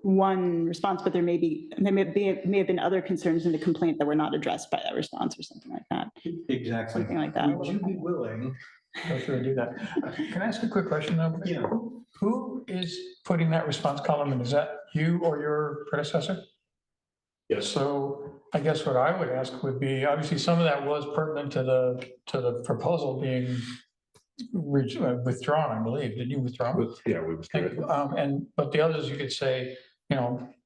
one response, but there may have been other concerns in the complaint that were not addressed by that response or something like that. Exactly. Something like that. Would you be willing? Go through and do that. Can I ask a quick question though? Yeah. Who is putting that response column in? Is that you or your predecessor? Yes. So I guess what I would ask would be, obviously, some of that was pertinent to the proposal being withdrawn, I believe. Did you withdraw? Yeah, we withdrew. But the others, you could say,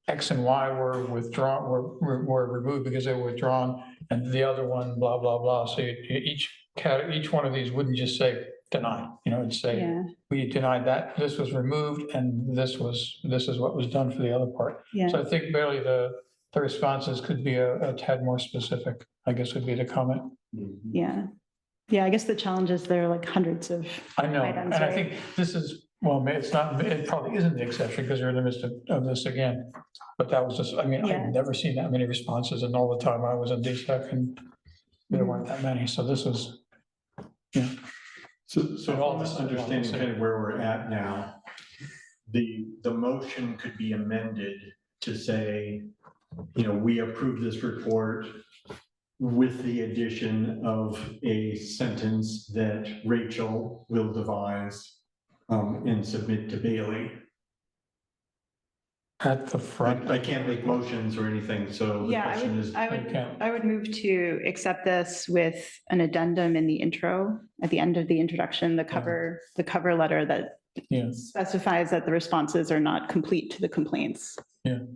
X and Y were withdrawn, were removed because they were withdrawn, and the other one, blah, blah, blah. So each one of these wouldn't just say denied, it'd say, we denied that, this was removed, and this is what was done for the other part. So I think barely the responses could be a tad more specific, I guess would be the comment. Yeah, I guess the challenge is there are like hundreds of I know, items, and I right? think this is, well, it's not, it probably isn't the exception because you're in the midst of this again. But that was just, I've never seen that many responses, and all the time I was in DSAC and there weren't that many, so this was, So all this understanding kind of where we're at now, the motion could be amended to say, we approve this report with the addition of a sentence that Rachel will devise and submit to Bailey. At the front. I can't make motions or anything, so the question is. I would move to accept this with an addendum in the intro, at the end of the introduction, the cover letter that specifies that the responses are not complete to the complaints.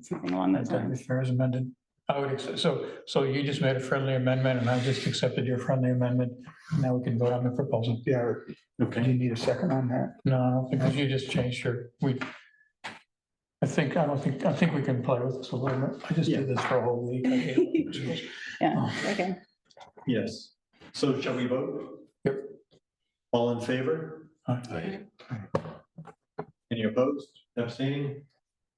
Something along those lines. Fair as amended. I would accept, so you just made a friendly amendment and I just accepted your friendly amendment. Now we can vote on the proposal. Yeah. Okay. Do you need a second on that? No, I don't think, because you just changed I think we can play with this a little bit. I just did this for a whole week. Okay. Yes. So shall we vote? Yep. All in favor? Aye. Any opposed? Abstaining?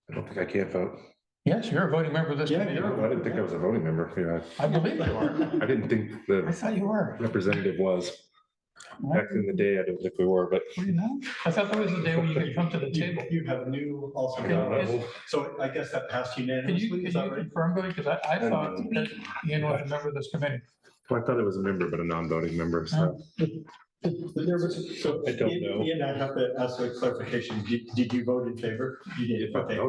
I don't think I can vote. Yes, you're a voting member of this committee. I didn't think I was a voting member. I believe you are. I didn't think the I thought you were. representative was. Back in the day, I didn't think we were, but. I thought that was the day when you could come to the table. You have new also. So I guess that passed unanimously. Can you confirm, Billy? Because I thought that Ian was a member of this committee. Well, I thought I was a member, but a non-voting member, so. So I don't know. Ian, I have to ask a clarification. Did you vote in favor? You did. Okay.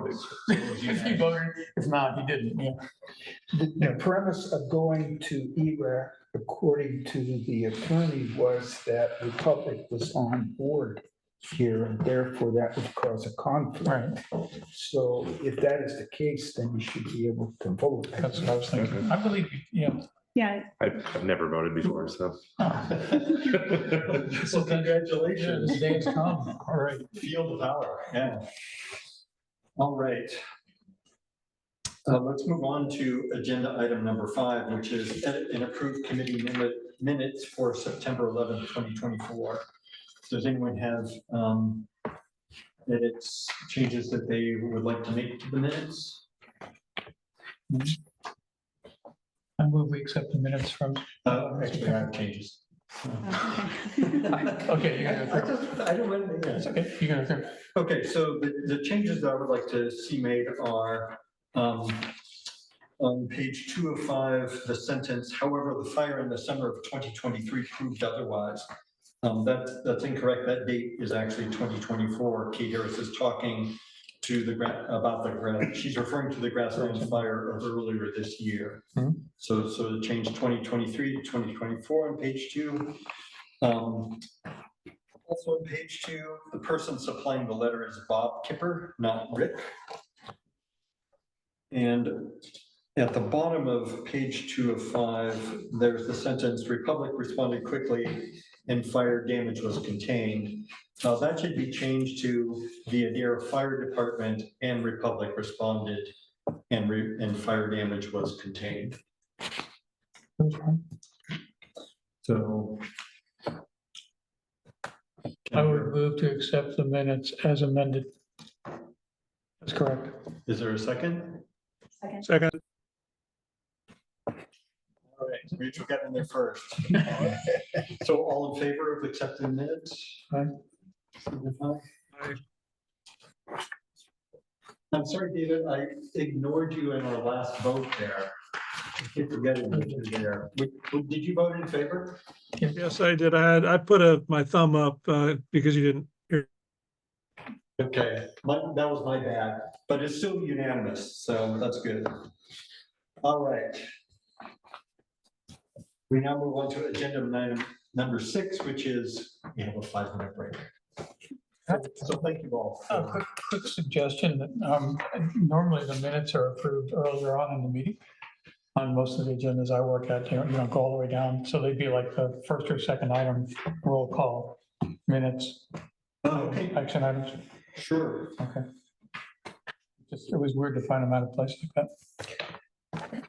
If he voted, if not, he didn't, The premise of going to ERAC, according to the attorney, was that the public was on board here, and therefore that would cause a conflict. Right. So if that is the case, then you should be able to vote. That's what I was thinking. Okay. I believe, Yeah. I've never voted before, so. So congratulations. The day's come. All right. Feel the power. Yeah. All right. Let's move on to agenda item number 5, which is edit and approve committee minutes for September 11th, 2024. Does anyone have edits, changes that they would like to make to the minutes? I move we accept the minutes from. Actually, I have changes. Okay, you're gonna. I don't want to. It's okay, you're gonna. Okay, so the changes that I would like to see made are on page 2 of 5, the sentence, however, the fire in the summer of 2023 proved otherwise. That's incorrect. That date is actually 2024. Kate Harris is talking to she's referring to the grasslands fire of earlier this year. So the change 2023 to 2024 on page 2. Also on page 2, the person supplying the letter is Bob Kipper, not Rick. And at the bottom of page 2 of 5, there's the sentence, Republic responded quickly and fire damage was contained. That should be changed to the Adair Fire Department and Republic responded and fire damage was contained. So. I would move to accept the minutes as amended. That's correct. Is there a second? Second. All right, Rachel got in there first. So all in favor of accepting the minutes? Aye. Signify. Aye. I'm sorry, David, I ignored you in our last vote there. I keep forgetting that you're there. Did you vote in favor? Yes, I did. I put my thumb up because you didn't hear. Okay, that was my bad, but it's still unanimous, so that's good. All right. We now move on to agenda item number 6, which is, we have a 5-minute break. So thank you all. Quick suggestion that normally the minutes are approved earlier on in the meeting. On most of the agendas I work at, you know, go all the way down. So they'd be like the first or second item, roll call, minutes, Okay, action items. sure. Okay. Just, it was weird to find them out of place like that.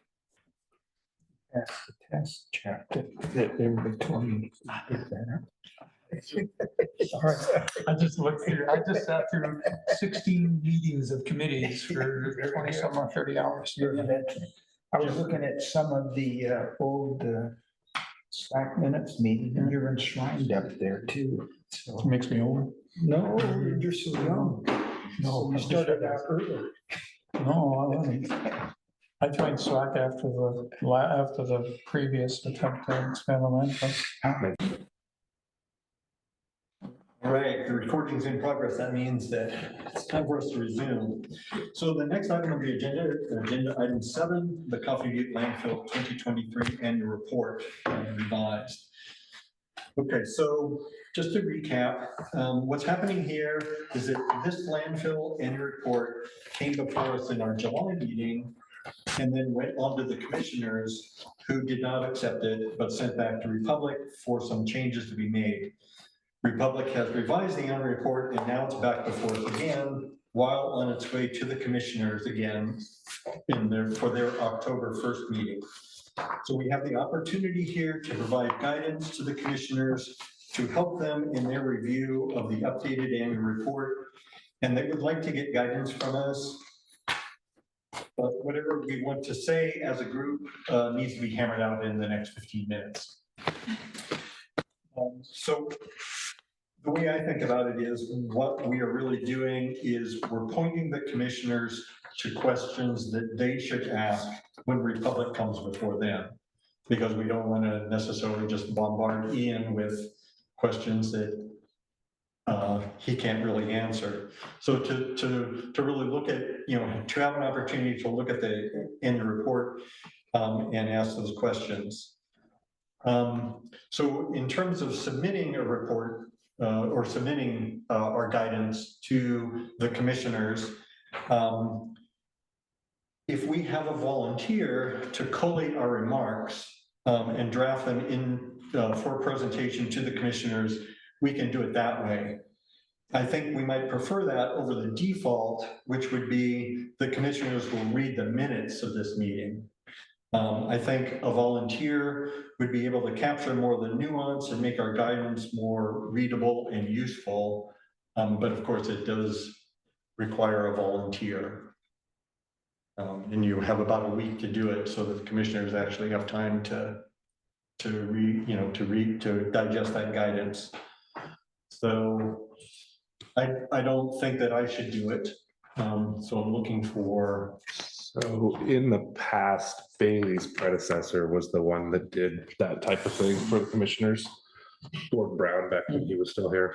That's the test chapter that everybody told me. Sorry, I just looked through, I just sat through 16 meetings of committees for 20 some or 30 hours. You're a veteran. I was looking at some of the old SAC minutes meeting, and you're enshrined up there too. So Makes me old. no, you're so young. No, You started out early. No, I wasn't. I joined SWAC after the previous attempt to expand the landfill. All right, the recording's in progress. That means that it's time for us to resume. So the next item on the agenda item 7, the Coffee Butte Landfill 2023 annual report revised. Okay, so just to recap, what's happening here is that this landfill annual report came before us in our July meeting and then went on to the commissioners who did not accept it, but sent back to Republic for some changes to be made. Republic has revised the annual report and now it's back before us again while on its way to the commissioners again for their October 1st meeting. So we have the opportunity here to provide guidance to the commissioners to help them in their review of the updated annual report. And they would like to get guidance from us. But whatever we want to say as a group needs to be hammered out in the next 15 minutes. So the way I think about it is what we are really doing is we're pointing the commissioners to questions that they should ask when Republic comes before them, because we don't want to necessarily just bombard Ian with questions that he can't really answer. So to really look at, to have an opportunity to look at the end report and ask those questions. So in terms of submitting a report or submitting our guidance to the commissioners, if we have a volunteer to collate our remarks and draft them in for presentation to the commissioners, we can do it that way. I think we might prefer that over the default, which would be the commissioners will read the minutes of this meeting. I think a volunteer would be able to capture more of the nuance and make our guidance more readable and useful. But of course, it does require a volunteer. And you have about a week to do it so that the commissioners actually have time to digest that guidance. So I don't think that I should do it. So I'm looking for. So in the past, Bailey's predecessor was the one that did that type of thing for the commissioners. Gordon Brown back when he was still here.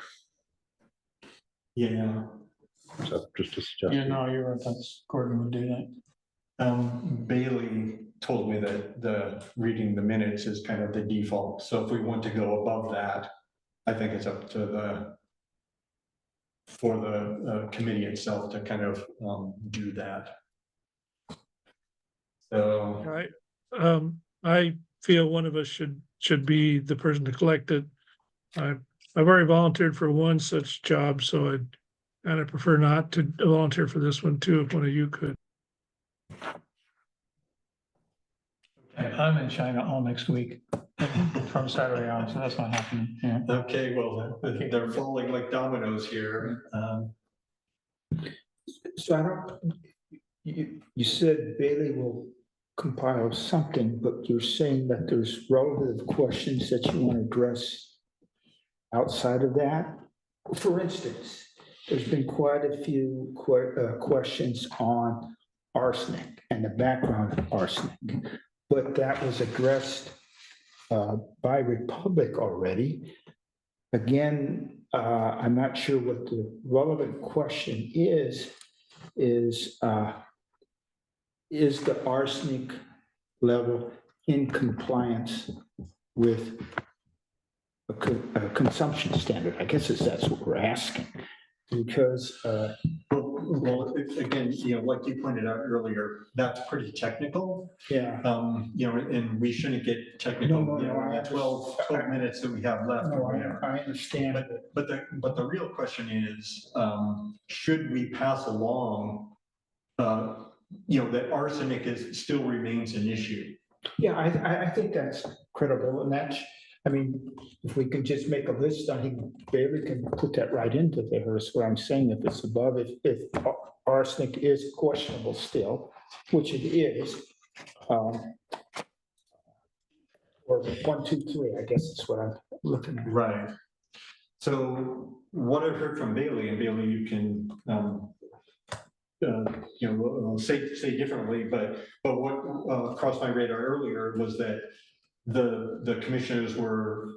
Yeah. So just a suggestion. Yeah, no, you're right. That's Gordon would do that. Bailey told me that the reading the minutes is kind of the default. So if we want to go above that, I think it's up to for the committee itself to kind of do that. So I feel one of us should be the person to collect it. I I've already volunteered for one such job, so I'd kind of prefer not to volunteer for this one too, if one of you could. I'm in China all next week from Saturday on, so that's not happening. Yeah. Okay, well, they're falling like dominoes here. So I don't, you said Bailey will compile something, but you're saying that there's relative questions that you want to address outside of that? For instance, there's been quite a few questions on arsenic and the background of arsenic, but that was addressed by Republic already. Again, I'm not sure what the relevant question is the arsenic level in compliance with a consumption standard? I guess that's what we're asking, because well, again, like you pointed out earlier, that's pretty technical. Yeah. And we shouldn't get technical. No, In the 12 minutes that we have left. No, I understand. But the real question is, should we pass along, that arsenic still remains an issue? Yeah, I think that's credible, and that's, I mean, if we can just make a list, I think Bailey can put that right into there, is what I'm saying, if it's above, if arsenic is questionable still, which it is, or 1, 2, 3, I guess is what I'm looking at. Right. So what I've heard from Bailey, and Bailey, you can, say differently, but what crossed my radar earlier was that the commissioners were,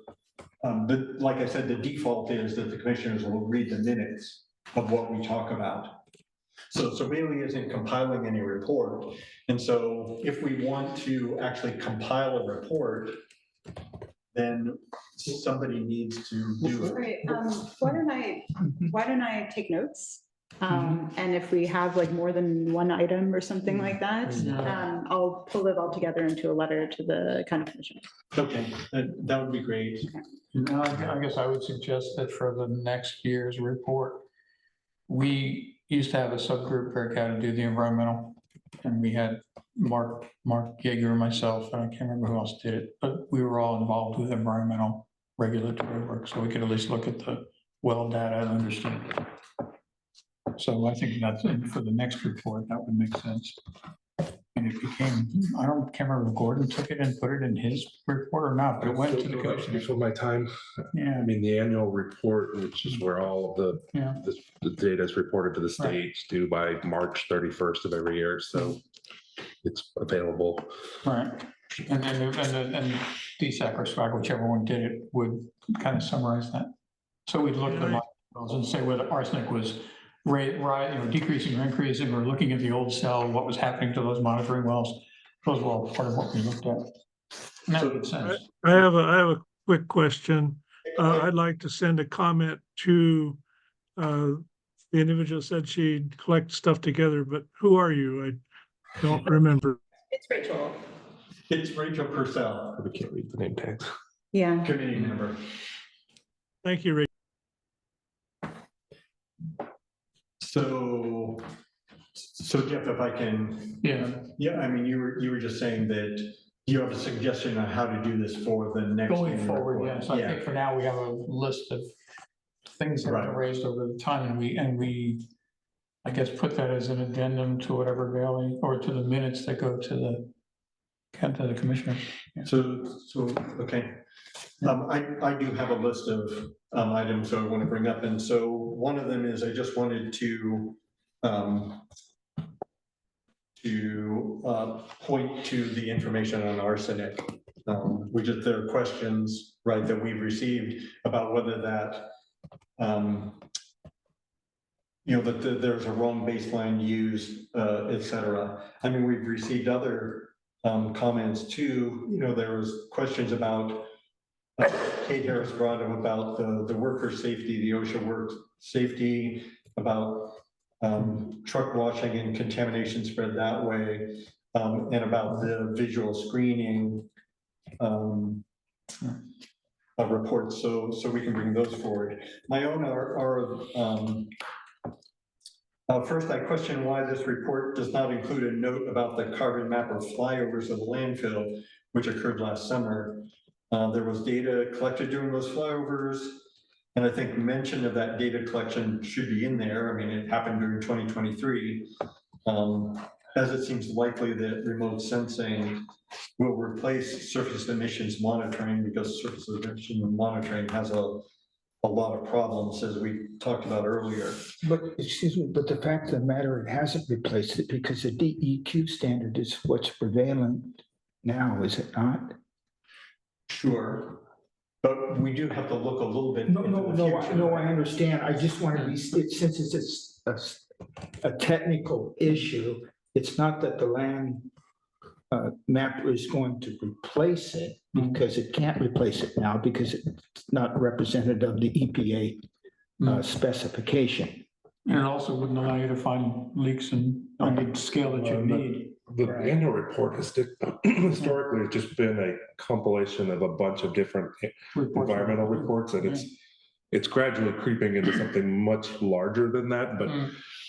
like I said, the default is that the commissioners will read the minutes of what we talk about. So Bailey isn't compiling any report. And so if we want to actually compile a report, then somebody needs to do it. Right, why don't I take notes? And if we have like more than one item or something like that, I'll pull it all together into a letter to the county commissioner. Okay, that would be great. No, I guess I would suggest that for the next year's report, we used to have a subgroup for how to do the environmental, and we had Mark Yeager and myself, and I can't remember who else did it, but we were all involved with environmental regulatory work, so we could at least look at the well data and understand. So I think that's for the next report, that would make sense. And it became, can't remember if Gordon took it and put it in his report or not, but it went to the commissioner. For my time. Yeah. I mean, the annual report, which is where all of the data is reported to the states, due by March 31st of every year. So it's available. Right. And then DSAC or SWAG, whichever one did it, would kind of summarize that. So we'd look at the models and say whether arsenic was decreasing or increasing, or looking at the old cell, what was happening to those monitoring wells. Those were all part of what we looked at. And that makes sense. I have a quick question. I'd like to send a comment to the individual said she'd collect stuff together, but who are you? I don't remember. It's Rachel. It's Rachel Purcell. We can't read the name tags. Yeah. Committee member. Thank you, Rachel. So Jeff, if I can. Yeah, I mean, you were just saying that you have a suggestion on how to do this for the next. Going forward, yes. I think for now we have a list of things that are raised over the time, and we, I guess, put that as an addendum to whatever Bailey, or to the minutes that go to the commissioner. Yeah. So okay. I do have a list of items so I want to bring up, and so one of them is I just wanted to point to the information on arsenic, which is there are questions, right, that we've received about whether that that there's a wrong baseline used, et cetera. I mean, we've received other comments too. There was questions about Kate Harris brought up about the worker safety, the OSHA work safety, about truck washing and contamination spread that way, and about the visual screening. reports, so we can bring those forward. My own first, I question why this report does not include a note about the carbon map of flyovers of the landfill, which occurred last summer. There was data collected during those flyovers, and I think mention of that data collection should be in there. I mean, it happened during 2023, as it seems likely that remote sensing will replace surface emissions monitoring, because surface emission monitoring has a lot of problems, as we talked about earlier. But, excuse me, but the fact of the matter, it hasn't replaced it because the DEQ standard is what's prevalent now, is it not? Sure, but we do have to look a little bit. No, I understand. I just want to be, since it's a technical issue, it's not that the land map is going to replace it, because it can't replace it now because it's not representative of the EPA specification. And it also wouldn't allow you to find leaks on the scale that you need. The annual report has historically just been a compilation of a bunch of different environmental reports, and it's gradually creeping into something much larger than that, but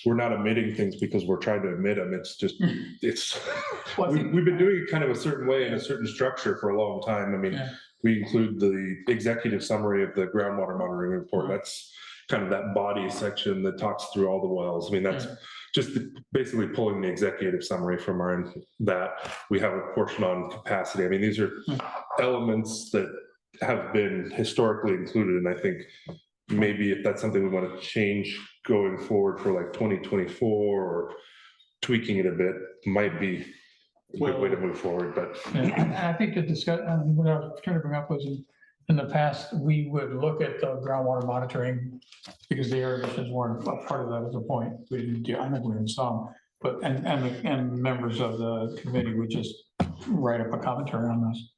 we're not omitting things because we're trying to omit them. It's just, we've been doing it kind of a certain way in a certain structure for a long time. I mean, we include the executive summary of the groundwater monitoring report. That's kind of that body section that talks through all the wells. I mean, that's just basically pulling the executive summary from our end. That we have a portion on capacity. I mean, these are elements that have been historically included, and I think maybe if that's something we want to change going forward for like 2024 or tweaking it a bit, might be a good way to move forward. But I think the discussion, what I was trying to bring up was in the past, we would look at the groundwater monitoring because the air emissions weren't a part of that at the point. We didn't do, I think we did some, but, and members of the committee would just write up a commentary on this.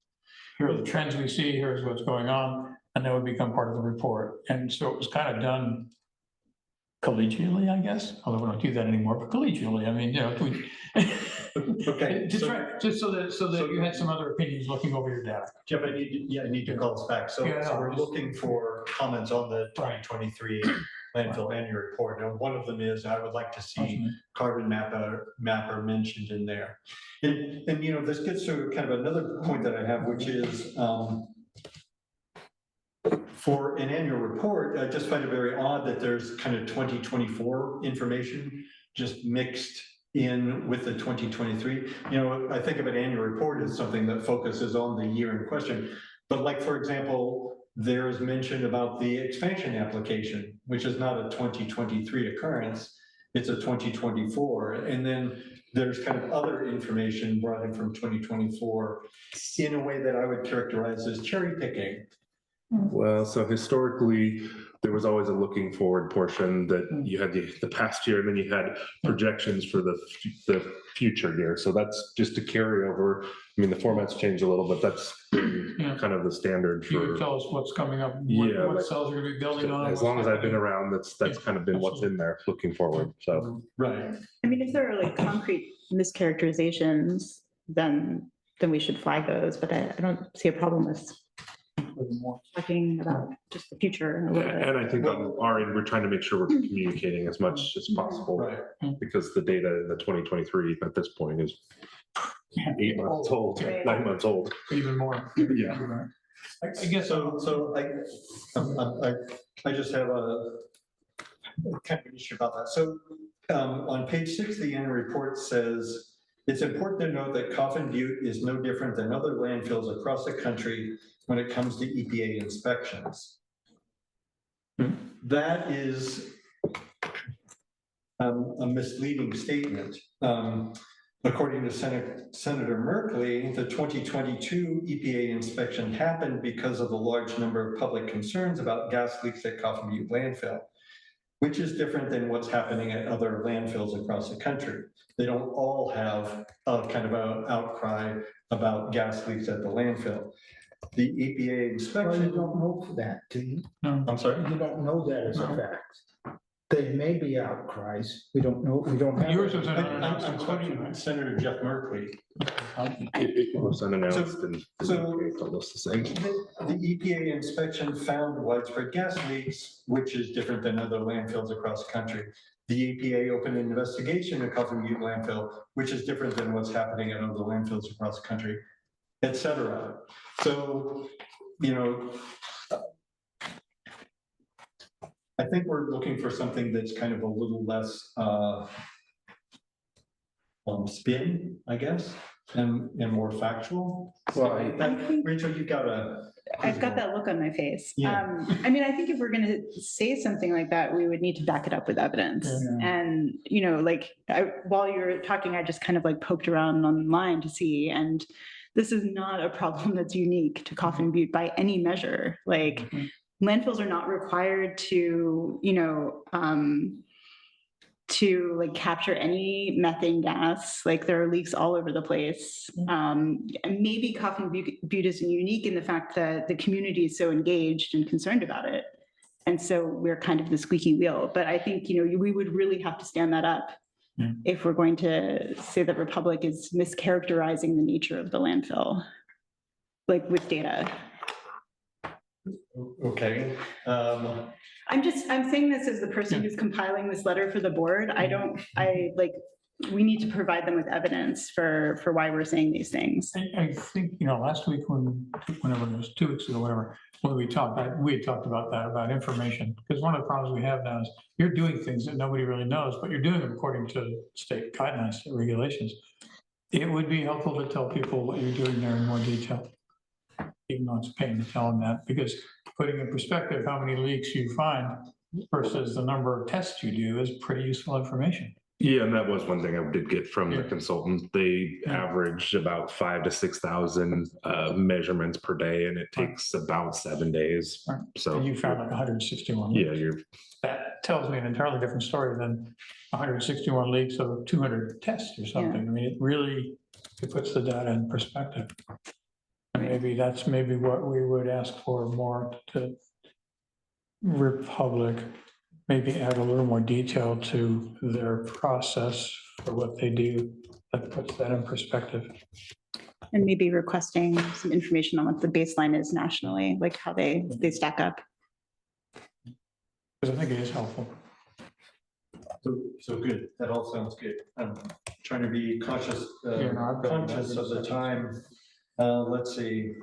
Here are the trends we see, here's what's going on, and that would become part of the report. And so it was kind of done collegially, I guess, although we don't do that anymore, but collegially, I mean, you know, okay, just so that you had some other opinions looking over your data. Jeff, I need to call us back. So we're looking for comments on the 2023 landfill annual report. And one of them is, I would like to see carbon mapper mentioned in there. And you know, this gets to kind of another point that I have, which is for an annual report, I just find it very odd that there's kind of 2024 information just mixed in with the 2023. You know, I think of an annual report as something that focuses on the year in question. But like, for example, there is mention about the expansion application, which is not a 2023 occurrence, it's a 2024. And then there's kind of other information brought in from 2024 in a way that I would characterize as cherry picking. Well, so historically, there was always a looking forward portion that you had the past year, and then you had projections for the future year. So that's just a carryover. I mean, the format's changed a little, but that's kind of the standard for. You could tell us what's coming up, what cells you're gonna be building on. As long as I've been around, that's kind of been what's in there looking forward, so. Right. I mean, if there are like concrete mischaracterizations, then we should flag those, but I don't see a problem with talking about just the future a little bit. And I think on our end, we're trying to make sure we're communicating as much as possible, because the data in the 2023 at this point is 8 months old, 9 months old. Even more. Yeah. I guess so. I just have a kind of an issue about that. So on page 6, the annual report says, it's important to note that Coffin Butte is no different than other landfills across the country when it comes to EPA inspections. That is a misleading statement. According to Senator Merkley, the 2022 EPA inspection happened because of the large number of public concerns about gas leaks at Coffin Butte landfill, which is different than what's happening at other landfills across the country. They don't all have a kind of an outcry about gas leaks at the landfill. The EPA inspection. Well, you don't know that, do you? No. I'm sorry? You don't know that as a fact. There may be outcries. We don't know. We don't have. Yours was an I'm unannounced quoting inspection, right? Senator Jeff Merkley. It was unannounced and So- told us the same. The EPA inspection found widespread gas leaks, which is different than other landfills across the country. The EPA opened an investigation at Coffin Butte landfill, which is different than what's happening at other landfills across the country, et cetera. So, you know, I think we're looking for something that's kind of a little less spin, I guess, and more factual. Well, Rachel, you've got a. I've got that look on my face. Yeah. I mean, I think if we're going to say something like that, we would need to back it up with evidence. Yeah. And, you know, like while you were talking, I just kind of like poked around online to see, and this is not a problem that's unique to Coffin Butte by any measure. Like landfills are not required to, you know, to like capture any methane gas. Like there are leaks all over the place. And maybe Coffin Butte is unique in the fact that the community is so engaged and concerned about it. And so we're kind of the squeaky wheel. But I think, you know, we would really have to stand that up if we're going to say that Republic is mischaracterizing the nature of the landfill, like with data. Okay. I'm saying this as the person who's compiling this letter for the board. We need to provide them with evidence for why we're saying these things. I think, you know, last week whenever it was 2 weeks ago, whatever, when we had talked about that, about information. Because one of the problems we have now is you're doing things that nobody really knows, but you're doing them according to state guidelines, state regulations. It would be helpful to tell people what you're doing there in more detail, even though it's a pain to tell them that, because putting in perspective how many leaks you find versus the number of tests you do is pretty useful information. Yeah, and that was one thing I did get from the consultant. They average about 5,000 to 6,000 measurements per day, and it takes about 7 days. Right. So And you found like 161 yeah, leaks. That tells me an entirely different story than 161 leaks of 200 tests or something. I mean, it puts the data in perspective. And maybe that's what we would ask for more to Republic. Maybe add a little more detail to their process for what they do that puts that in perspective. And maybe requesting some information on what the baseline is nationally, like how they stack up. Because I think it is helpful. So good. That all sounds good. I'm trying to be conscious of the time. Let's see.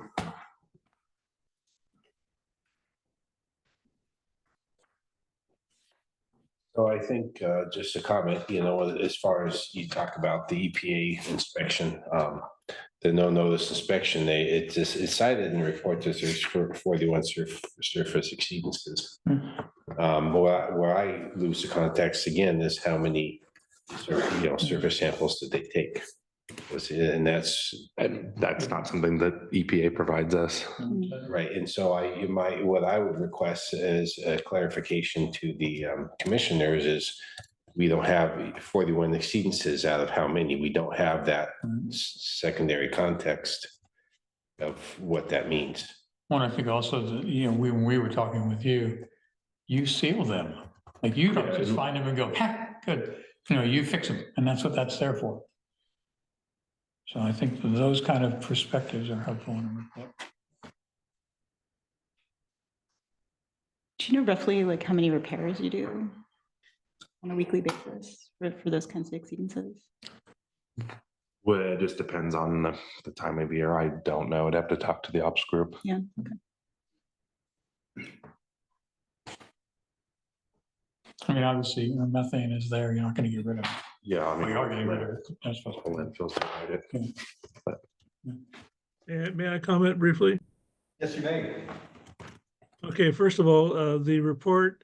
So I think just a comment, you know, as far as you talk about the EPA inspection, the no notice inspection, it's cited in the report that there's 41 surface exceedances. Where I lose the context again is how many surface samples did they take? And that's not something that EPA provides us. Right. And so what I would request is a clarification to the commissioners is we don't have 41 exceedances out of how many. We don't have that secondary context of what that means. Well, I think also that, you know, when we were talking with you, you seal them. Like you don't just find them and go, ha, good. You know, you fix them, and that's what that's there for. So I think those kind of perspectives are helpful in a report. Do you know roughly like how many repairs you do on a weekly basis for those kinds of exceedances? Well, it just depends on the time of year. I don't know. I'd have to talk to the ops group. Yeah. Okay. I mean, obviously, you know, methane is there. You're not going to get rid of it. Yeah, I mean, we are getting rid of it. That's what landfills provide it. But May I comment briefly? Yes, you may. Okay, first of all, the report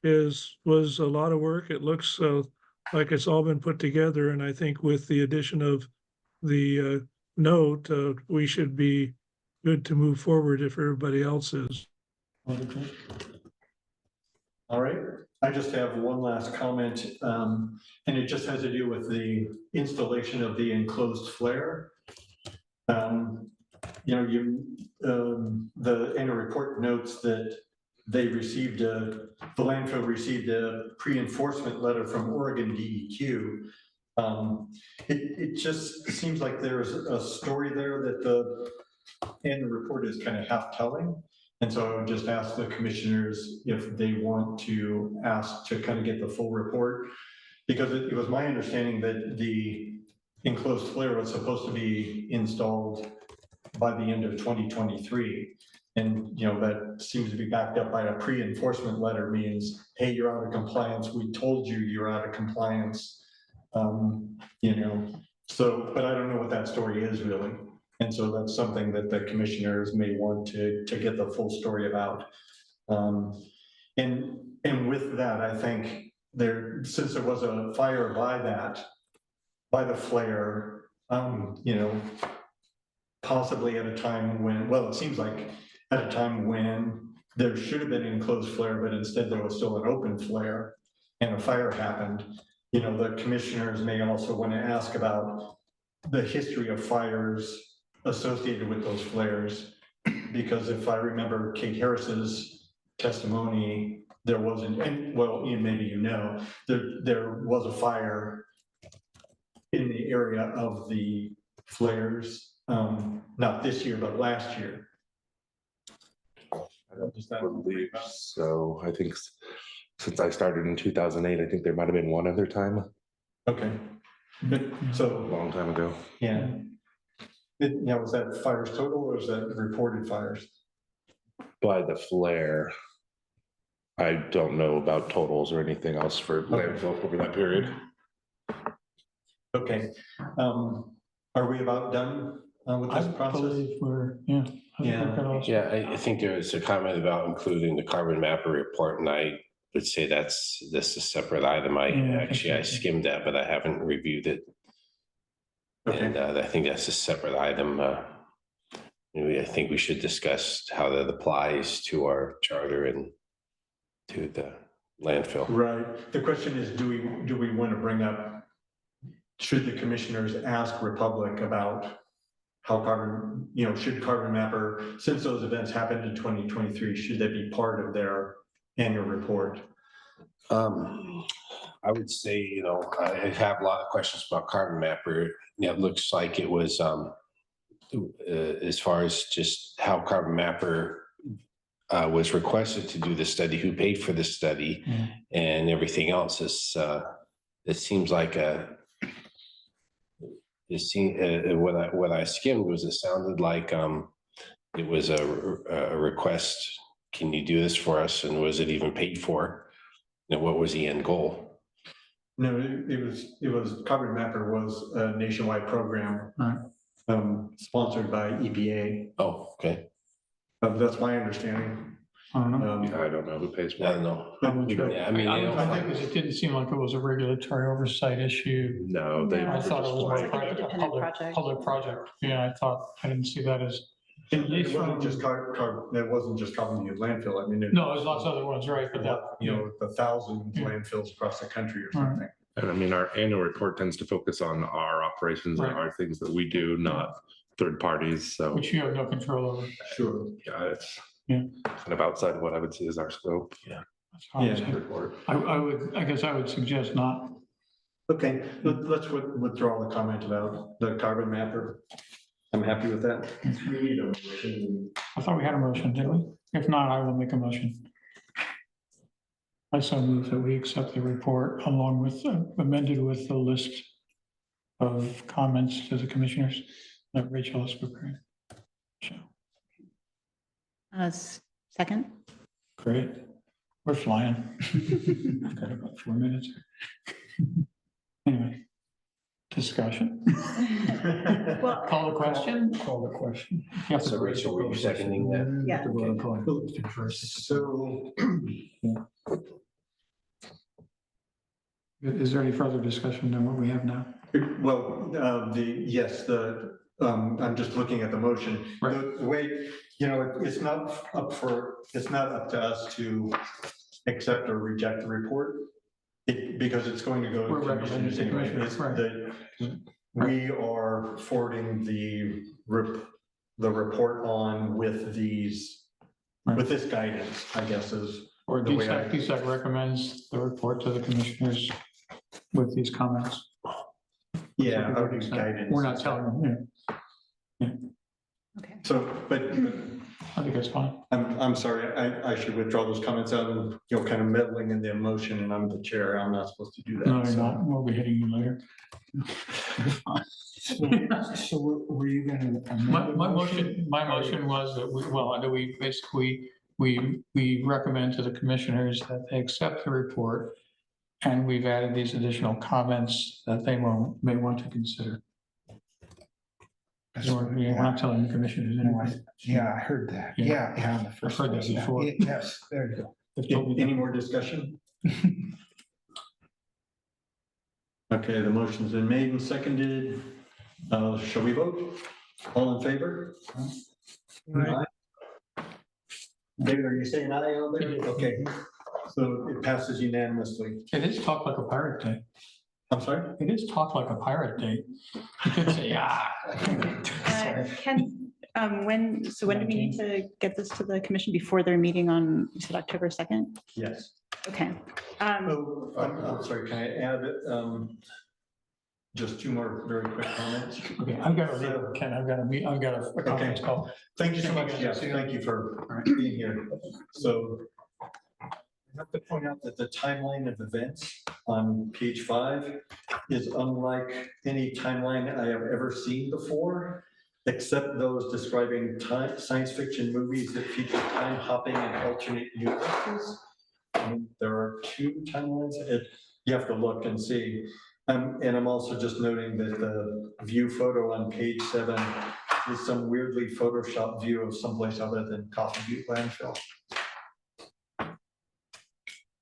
was a lot of work. It looks like it's all been put together, and I think with the addition of the note, we should be good to move forward if everybody else is. All right. I just have one last comment, and it just has to do with the installation of the enclosed flare. You know, the annual report notes that the landfill received a pre-enforcement letter from Oregon DEQ. It just seems like there's a story there that the annual report is kind of half telling. And so I would just ask the commissioners if they want to ask to kind of get the full report. Because it was my understanding that the enclosed flare was supposed to be installed by the end of 2023. And, you know, that seems to be backed up by a pre-enforcement letter, means, hey, you're out of compliance. We told you you're out of compliance. You know, so, but I don't know what that story is really. And so that's something that the commissioners may want to get the full story about. And with that, I think since there was a fire by the flare, you know, possibly at a time when, well, it seems like at a time when there should have been an enclosed flare, but instead there was still an open flare and a fire happened. You know, the commissioners may also want to ask about the history of fires associated with those flares, because if I remember Kate Harris's testimony, there wasn't, and well, Ian, maybe you know, there was a fire in the area of the flares, not this year, but last year. I believe so. I think since I started in 2008, I think there might have been one other time. Okay. So a long time ago. Yeah. Now, was that fires total or was that reported fires? By the flare. I don't know about totals or anything else for landfill over that period. Okay. Are we about done with this process? I believe we're, yeah. I think there was a comment about including the carbon mapper report, and I would say this is a separate item. I skimmed that, but I haven't reviewed it. Okay. And I think that's a separate item. I think we should discuss how that applies to our charter and to the landfill. Right. The question is, do we want to bring up, should the commissioners ask Republic about how carbon, you know, should carbon mapper, since those events happened in 2023, should they be part of their annual report? I would say, you know, I have a lot of questions about carbon mapper. It looks like it was, as far as just how carbon mapper was requested to do the study, who paid for the study, and everything else is, it seems like what I skimmed was, it sounded like it was a request. Can you do this for us? And was it even paid for? And what was the end goal? No, it was Carbon Mapper was a nationwide program, sponsored by EPA. Oh, okay. That's my understanding. I don't know. I don't know who pays for it. I don't know. Yeah, I mean, I think it didn't seem like it was a regulatory oversight issue. No, I thought it was more a public project. Yeah, I didn't see that as. It wasn't just it wasn't just carbon in landfill. I mean, no, there's lots of other ones, right? But that, you know, the thousands landfills across the country or something. And I mean, our annual report tends to focus on our operations and our things that we do, not third parties. So which you have no control over. Sure. Yeah, it's kind of outside of what I would see as our scope. Yeah. Report. I guess I would suggest not. Okay, let's withdraw the comment about the carbon mapper. I'm happy with that. We need a motion. I thought we had a motion, didn't we? If not, I will make a motion. I so move that we accept the report along with amended with the list of comments to the commissioners that Rachel has prepared. Second. Great. We're flying. I've got about 4 minutes. Anyway. Discussion. Well, Call the question. Call the question. Yeah. So Rachel, were you seconding that? Yeah. So. Is there any further discussion than what we have now? Well, I'm just looking at the motion. The way, you know, it's not up to us to accept or reject the report. Because it's going to go to commissioners anyway. We are forwarding the report on with these with this guidance, I guess is. Or the way DSAC recommends the report to the commissioners with these comments. Yeah, I would use guidance. We're not telling them, Okay. So, but I think that's fine. I'm sorry, I should withdraw those comments out and, kind of meddling in the emotion, and I'm the chair. I'm not supposed to do that. No, you're so. not. We'll be hitting you later. So were you gonna? amend My the motion was that we basically, we recommend to the commissioners that they accept the report. And we've added these additional comments that they may want to consider. We're not telling the commissioners anything. Yeah, I heard that. Yeah, on the first. I've heard that one. before. Yes, there you go. Any more discussion? Okay, the motion's been made and seconded. Shall we vote? All in favor? Aye. David, are you saying aye on there? Okay, so it passes unanimously. It is talk like a pirate day. I'm sorry? It is talk like a pirate day. You could say, Ken, when do we need to get this to the commission before their meeting on, you said October 2nd? Yes. Okay. Oh, I'm sorry, can I add just two more very quick comments? Okay, I've got to leave, Ken, I've got a conference call. Thank you so much. Yes, thank you for being here. So I have to point out that the timeline of events on page 5 is unlike any timeline I have ever seen before, except those describing science fiction movies that feature time hopping and alternate universes. There are 2 timelines. You have to look and see. And I'm also just noting that the view photo on page 7 is some weirdly photoshopped view of someplace other than Coffin Butte landfill.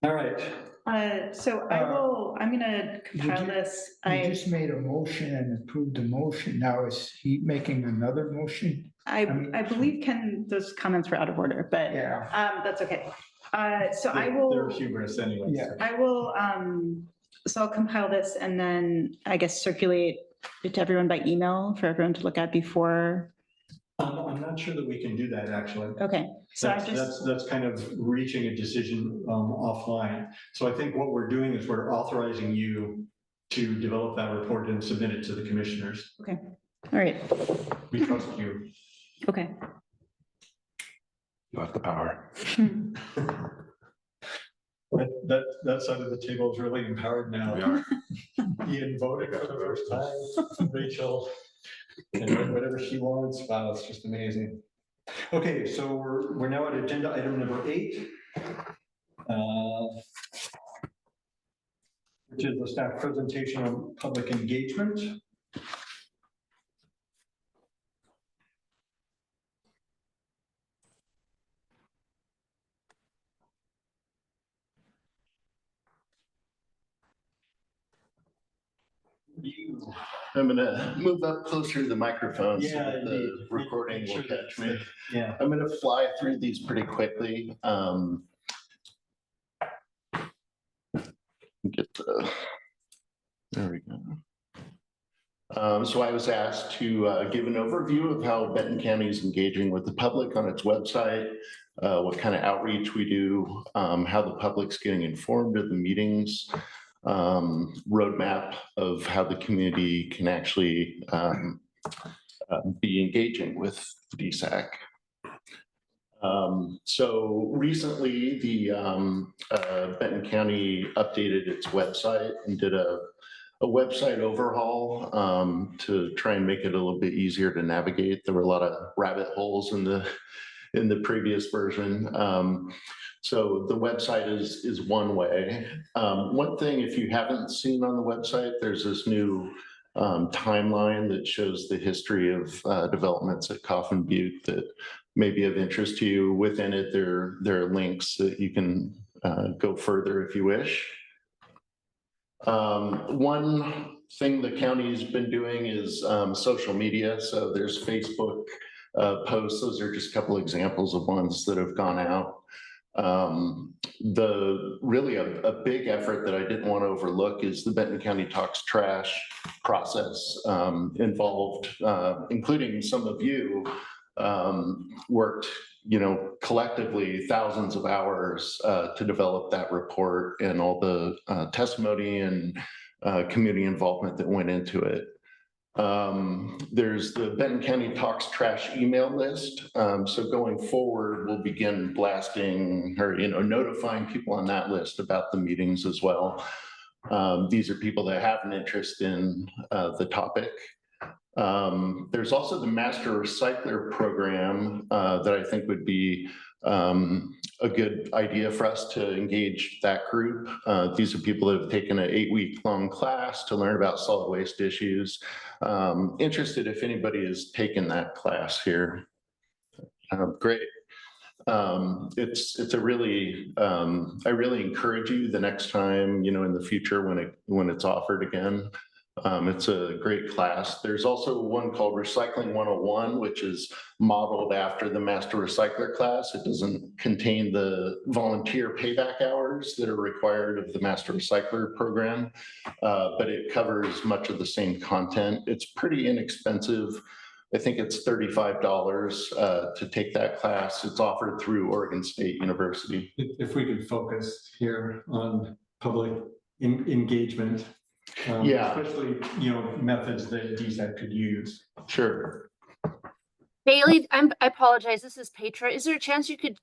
All right. So I'm gonna compile this. You just made a motion and approved the motion. Now is he making another motion? I believe, Ken, those comments were out of order, but Yeah. that's okay. So I will. They're humorous anyway. Yeah. I will, so I'll compile this and then I guess circulate it to everyone by email for everyone to look at before. I'm not sure that we can do that, actually. Okay, so That's kind of reaching a decision offline. So I think what we're doing is we're authorizing you to develop that report and submit it to the commissioners. Okay, all right. We trust you. Okay. You have the power. That side of the table is really empowered now. We are. Ian voted for the first time. Rachel, and whatever she wants. Wow, it's just amazing. Okay, so we're now at agenda item number 8, which is the staff presentation on public engagement. I'm gonna move up closer to the microphone so Yeah, that the recording will catch me. Yeah. I'm gonna fly through these pretty quickly. Get the, there we go. So I was asked to give an overview of how Benton County is engaging with the public on its website, what kind of outreach we do, how the public's getting informed of the meetings, roadmap of how the community can actually be engaging with DSAC. So recently, the Benton County updated its website and did a website overhaul to try and make it a little bit easier to navigate. There were a lot of rabbit holes in the previous version. So the website is one way. One thing, if you haven't seen on the website, there's this new timeline that shows the history of developments at Coffin Butte that may be of interest to you. Within it, there are links that you can go further if you wish. One thing the county's been doing is social media. So there's Facebook posts. Those are just a couple examples of ones that have gone out. Really a big effort that I didn't want to overlook is the Benton County Talks Trash process involved, including some of you worked collectively thousands of hours to develop that report and all the testimony and community involvement that went into it. There's the Benton County Talks Trash email list. So going forward, we'll begin blasting or notifying people on that list about the meetings as well. These are people that have an interest in the topic. There's also the Master Recycler program that I think would be a good idea for us to engage that group. These are people that have taken an 8-week-long class to learn about solid waste issues. Interested if anybody has taken that class here. Great. It's a really, I really encourage you the next time, in the future when it's offered again. It's a great class. There's also one called Recycling 101, which is modeled after the Master Recycler class. It doesn't contain the volunteer payback hours that are required of the Master Recycler program, but it covers much of the same content. It's pretty inexpensive. I think it's $35 to take that class. It's offered through Oregon State University. If we could focus here on public engagement. Yeah. Especially, methods that DSAC could use. Sure. Bailey, I apologize. This is Petra. Is there a chance you could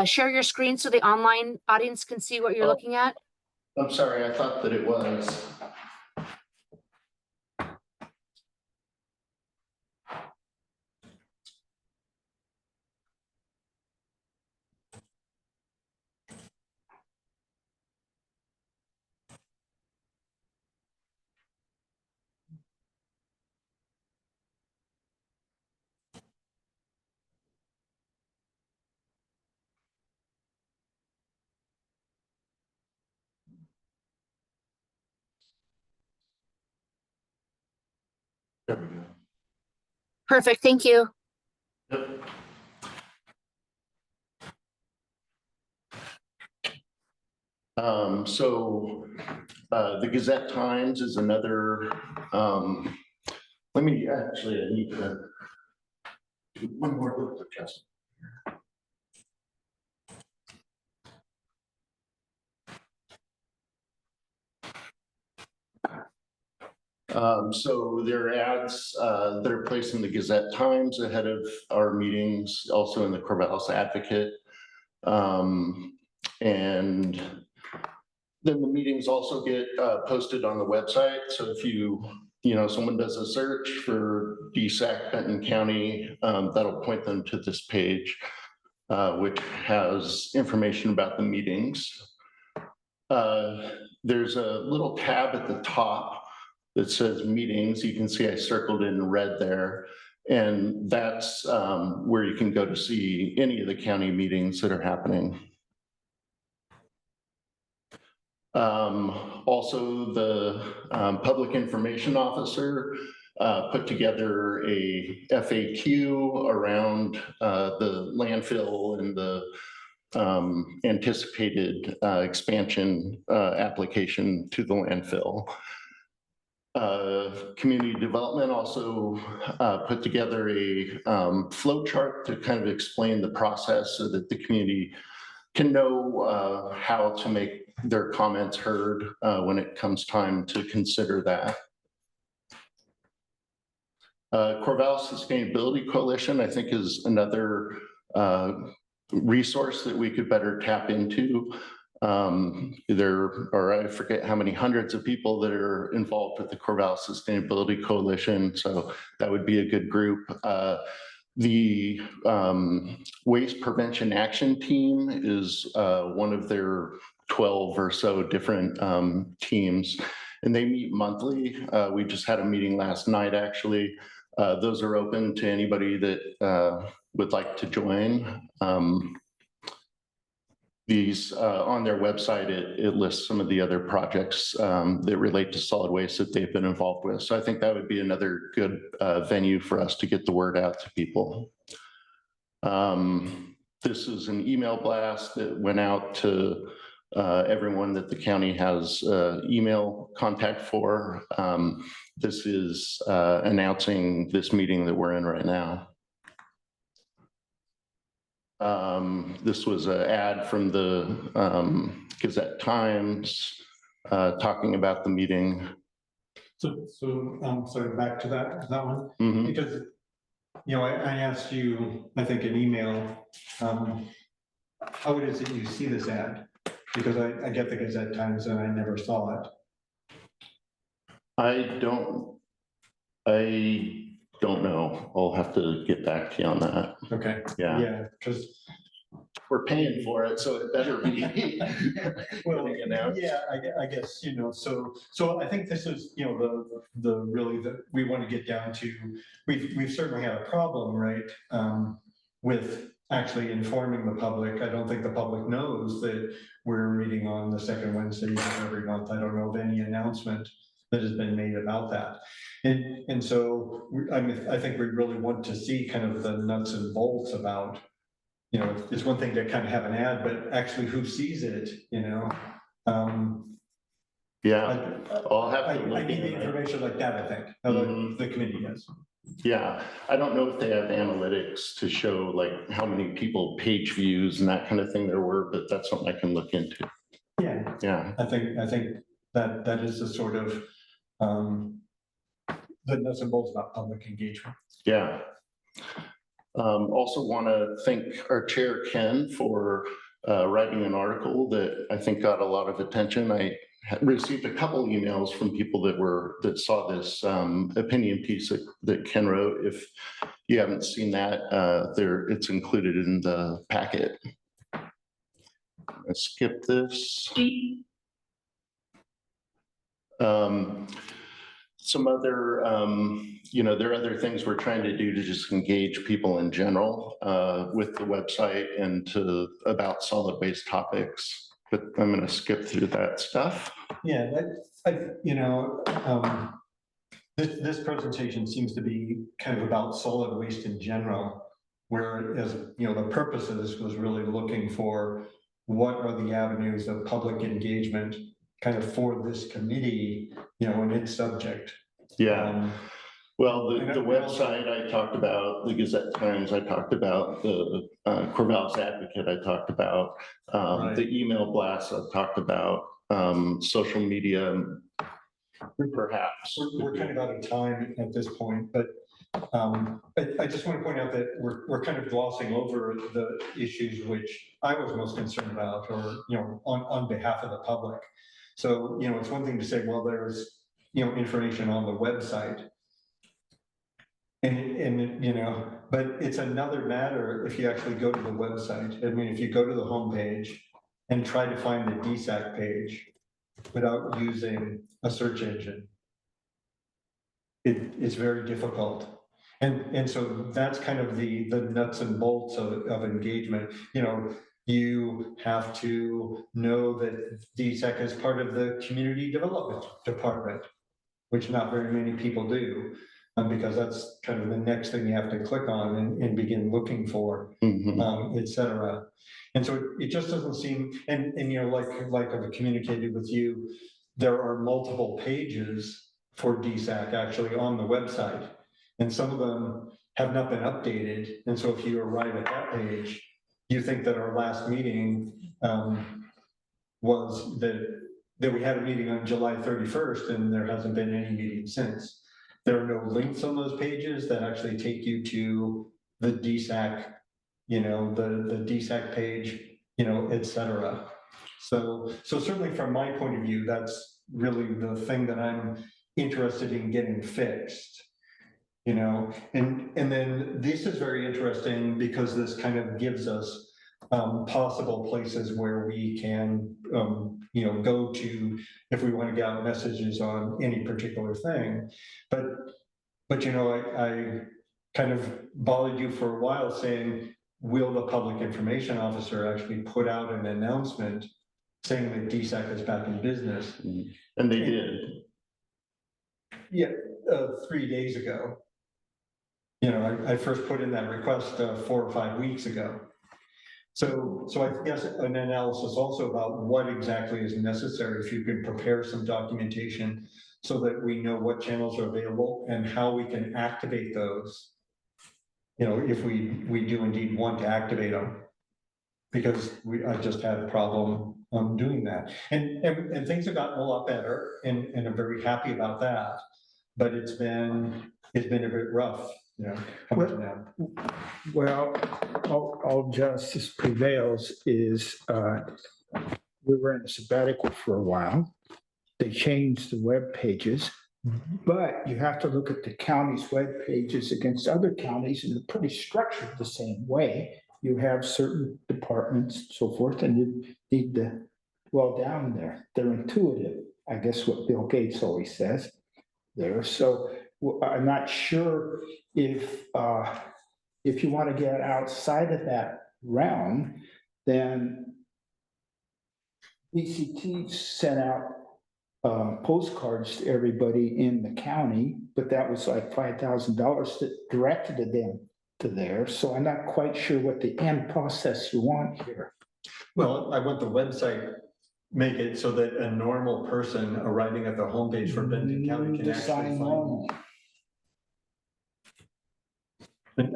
share your screen so the online audience can see what you're looking at? I'm sorry, I thought that it was. There we go. Perfect. Thank you. Yep. The Gazette Times is another, I need to do one more look at Justin. So there are ads that are placed in the Gazette Times ahead of our meetings, also in the Corvallis Advocate. And then the meetings also get posted on the website. So if someone does a search for DSAC Benton County, that'll point them to this page, which has information about the meetings. There's a little tab at the top that says meetings. You can see I circled in red there. And that's where you can go to see any of the county meetings that are happening. Also, the public information officer put together a FAQ around the landfill and the anticipated expansion application to the landfill. Community development also put together a flow chart to kind of explain the process so that the community can know how to make their comments heard when it comes time to consider that. Corvallis Sustainability Coalition, I think, is another resource that we could better tap into. There are, I forget how many hundreds of people that are involved with the Corvallis Sustainability Coalition, so that would be a good group. The Waste Prevention Action Team is one of their 12 or so different teams, and they meet monthly. We just had a meeting last night, actually. Those are open to anybody that would like to join. These on their website, it lists some of the other projects that relate to solid waste that they've been involved with. So I think that would be another good venue for us to get the word out to people. This is an email blast that went out to everyone that the county has email contact for. This is announcing this meeting that we're in right now. This was an ad from the Gazette Times talking about the meeting. So, sorry, back to that one, Mhm. because, you know, I asked you, I think, an email, how it is that you see this ad? Because I get the Gazette Times and I never saw it. I don't know. I'll have to get back to you on that. Okay. Yeah. Yeah, because we're paying for it, so it better be. well, yeah, I guess, you know, so I think this is, you know, the really that we want to get down to. We've certainly had a problem, right, with actually informing the public. I don't think the public knows that we're meeting on the second Wednesday of every month. I don't know of any announcement that has been made about that. And so I mean, I think we really want to see kind of the nuts and bolts about, you know, it's one thing to kind of have an ad, but actually who sees it, you know? Yeah, I'll have to look I need the into that. information like that, I think, the committee does. Yeah, I don't know if they have analytics to show like how many people page views and that kind of thing there were, but that's something I can look into. Yeah. Yeah. I think that is the sort of the nuts and bolts about public engagement. Yeah. Also want to thank our chair, Ken, for writing an article that I think got a lot of attention. I received a couple emails from people that saw this opinion piece that Ken wrote. If you haven't seen that, it's included in the packet. Let's skip this. Some other, you know, there are other things we're trying to do to just engage people in general with the website and about solid waste topics, but I'm going to skip through that stuff. Yeah, you know, this presentation seems to be kind of about solid waste in general, whereas, you know, the purposes was really looking for what are the avenues of public engagement kind of for this committee, you know, and its subject. Yeah. Well, the website I talked about, the Gazette Times I talked about, the Corvallis Advocate I talked about, Right. the email blasts I've talked about, social media, perhaps. We're kind of out of time at this point, but I just want to point out that we're kind of glossing over the issues which I was most concerned about, or, you know, on behalf of the public. So, you know, it's one thing to say, well, there's, you know, information on the website. And you know, but it's another matter if you actually go to the website. I mean, if you go to the homepage and try to find the DSAC page without using a search engine, it's very difficult. And so that's kind of the nuts and bolts of engagement. You know, you have to know that DSAC is part of the community development department, which not very many people do, because that's kind of the next thing you have to click on and begin looking for, et cetera. And so it just doesn't seem, and you know, like I've communicated with you, there are multiple pages for DSAC actually on the website, and some of them have not been updated. And so if you arrive at that page, you think that our last meeting was that we had a meeting on July 31st, and there hasn't been any meeting since. There are no links on those pages that actually take you to the DSAC, you know, the DSAC page, you know, et cetera. So certainly from my point of view, that's really the thing that I'm interested in getting fixed, you know. And then this is very interesting because this kind of gives us possible places where we can, you know, go to if we want to get out messages on any particular thing. But you know, I kind of bothered you for a while saying, will the public information officer actually put out an announcement saying that DSAC is back in business? And they did. Yeah, 3 days ago. You know, I first put in that request 4 or 5 weeks ago. So I guess an analysis also about what exactly is necessary, if you can prepare some documentation so that we know what channels are available and how we can activate those. You know, if we do indeed want to activate them. because I just had a problem doing that. And things have gotten a lot better and I'm very happy about that. But it's been a bit rough, you know, coming down. Well, all justice prevails is, we were in a sabbatical for a while. They changed the web pages, but you have to look at the county's web pages against other counties, and they're pretty structured the same way. You have certain departments, so forth, and you need to dwell down there. They're intuitive, I guess what Bill Gates always says there. So I'm not sure if you want to get outside of that realm, then DCT sent out postcards to everybody in the county, but that was like $5,000 that directed them to there. So I'm not quite sure what the end process you want here. Well, I want the website, make it so that a normal person arriving at the homepage for Benton County can actually find.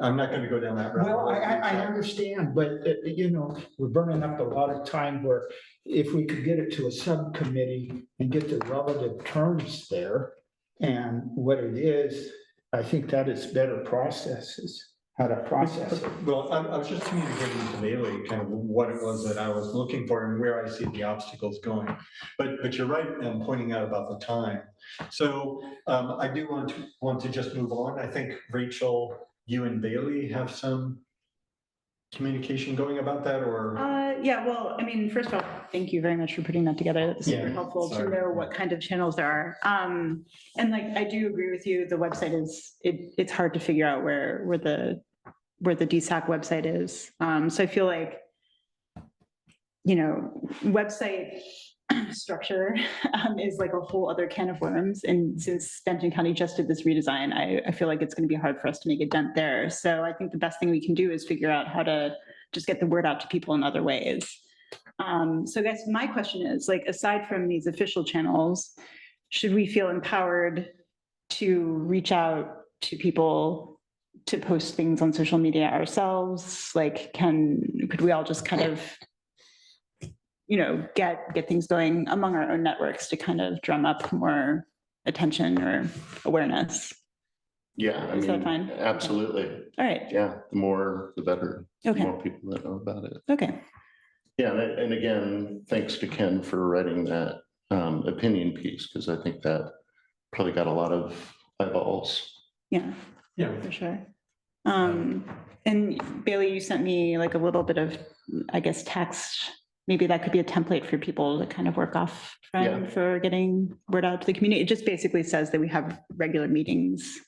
I'm not going to go down that route. Well, I understand, but you know, we're burning up a lot of time where if we could get it to a subcommittee and get the relative terms there and what it is, I think that is better processes, how to process it. Well, I was just communicating to Bailey kind of what it was that I was looking for and where I see the obstacles going. But you're right in pointing out about the time. So I do want to just move on. I think Rachel, you and Bailey have some communication going about that, or? Yeah, well, I mean, first of all, thank you very much for putting that together. That's super helpful to know what kind of channels there are. And like, I do agree with you. The website it's hard to figure out where the DSAC website is. So I feel like, you know, website structure is like a whole other can of worms. And since Benton County just did this redesign, I feel like it's going to be hard for us to make a dent there. So I think the best thing we can do is figure out how to just get the word out to people in other ways. So I guess my question is, like, aside from these official channels, should we feel empowered to reach out to people to post things on social media ourselves? Like, could we all just kind of, you know, get things going among our own networks to kind of drum up more attention or awareness? Yeah, I Is that mean, fine? absolutely. All right. Yeah, the more, the better. The Okay. more people that know about it. Okay. Yeah, and again, thanks to Ken for writing that opinion piece, because I think that probably got a lot of eyeballs. Yeah, for sure. And Bailey, you sent me like a little bit of, I guess, text. Maybe that could be a template for people to kind of work off from for getting word out to the community. It just basically says that we have regular meetings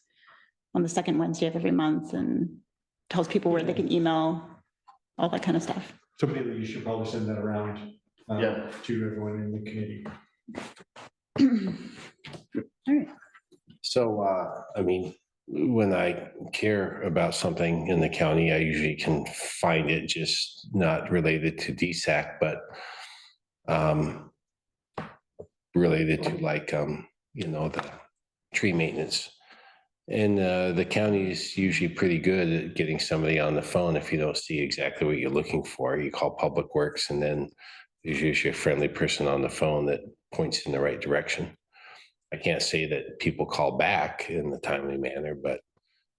on the second Wednesday of every month and tells people where they can email, all that kind of stuff. So Bailey, you should probably send that around to everyone in the committee. All right. So, I mean, when I care about something in the county, I usually can find it, just not related to DSAC, but related to like, you know, the tree maintenance. And the county is usually pretty good at getting somebody on the phone. If you don't see exactly what you're looking for, you call Public Works, and then there's usually a friendly person on the phone that points in the right direction. I can't say that people call back in a timely manner, but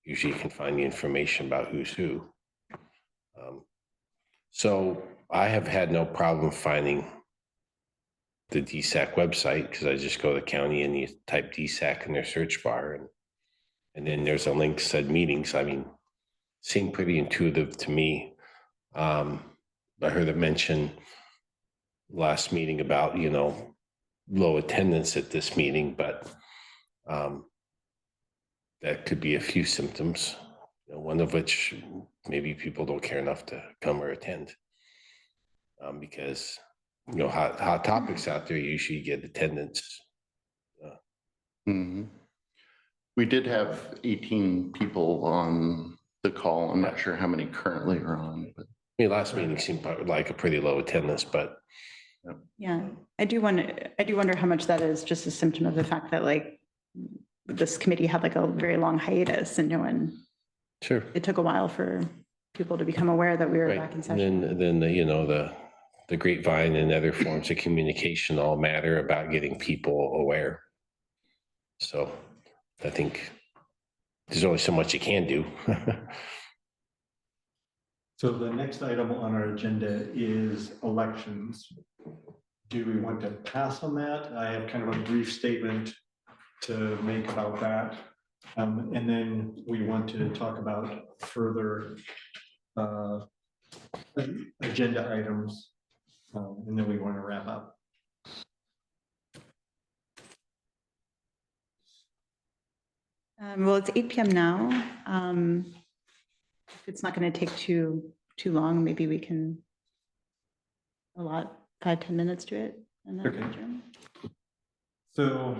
usually you can find the information about who's who. So I have had no problem finding the DSAC website, because I just go to the county and you type DSAC in their search bar, and then there's a link said meetings. I mean, seemed pretty intuitive to me. I heard it mention last meeting about, you know, low attendance at this meeting, but that could be a few symptoms, you know, one of which maybe people don't care enough to come or attend, because, you know, hot topics out there usually get attendance. We did have 18 people on the call. I'm not sure how many currently are on, but I mean, last meeting seemed like a pretty low attendance, but yeah, I do wonder how much that is just a symptom of the fact that like this committee had like a very long hiatus and no one. Sure. It took a while for people to become aware that we were Right. back in And session. then the, the grapevine and other forms of communication all matter about getting people aware. So I think there's only so much you can do. So the next item on our agenda is elections. Do we want to pass on that? I have kind of a brief statement to make about that. And then we want to talk about further agenda items. And then we want to wrap up. Well, it's 8 p.m. now. If it's not going to take too long, maybe we can allot 5-10 minutes to it. And then Okay. adjourn. So,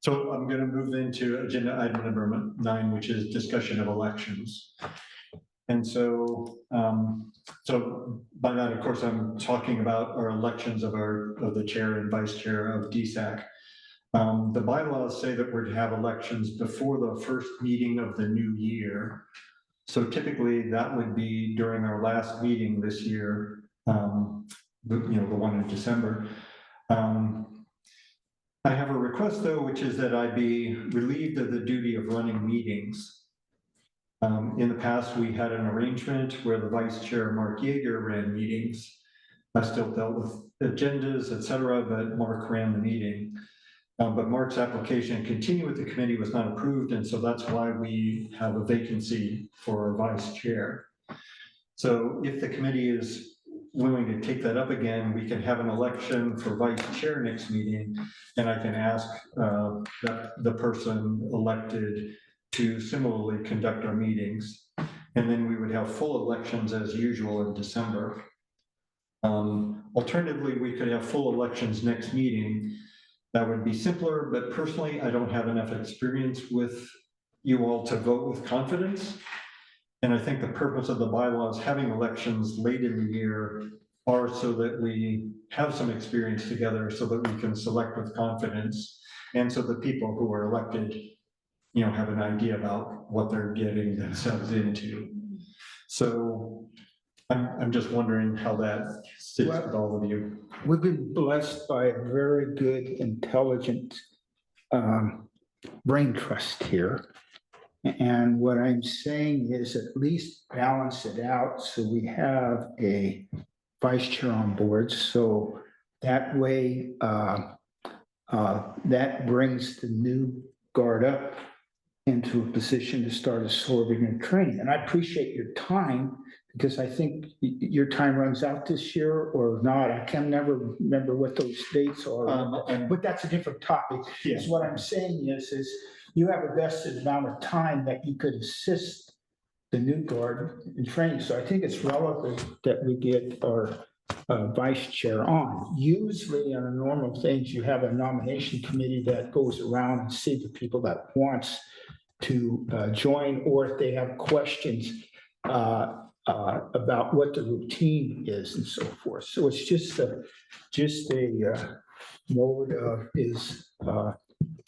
so I'm going to move into agenda item number 9, which is discussion of elections. And so, so by that, of course, I'm talking about our elections of the chair and vice chair of DSAC. The bylaws say that we're to have elections before the first meeting of the new year. So typically that would be during our last meeting this year, the one in December. I have a request though, which is that I be relieved of the duty of running meetings. In the past, we had an arrangement where the vice chair, Mark Yeager, ran meetings. I still dealt with agendas, et cetera, but Mark ran the meeting. But Mark's application to continue with the committee was not approved, and so that's why we have a vacancy for vice chair. So if the committee is willing to take that up again, we can have an election for vice chair next meeting, and I can ask the person elected to similarly conduct our meetings. And then we would have full elections as usual in December. Alternatively, we could have full elections next meeting. That would be simpler, but personally, I don't have enough experience with you all to vote with confidence. And I think the purpose of the bylaws having elections late in the year are so that we have some experience together so that we can select with confidence. And so the people who are elected, have an idea about what they're getting themselves into. So I'm just wondering how that sits with all of you. We've been blessed by a very good, intelligent brain trust here. And what I'm saying is at least balance it out so we have a vice chair on board. So that way, that brings the new guard up into a position to start absorbing and training. And I appreciate your time because I think your time runs out this year or not. I can never remember what those dates are, but that's a different topic. Yeah. Is what I'm saying is you have a vested amount of time that you could assist the new guard in training. So I think it's relevant that we get our vice chair on. Usually on a normal things, you have a nomination committee that goes around and see the people that wants to join, or if they have questions about what the routine is and so forth. So it's just a mode of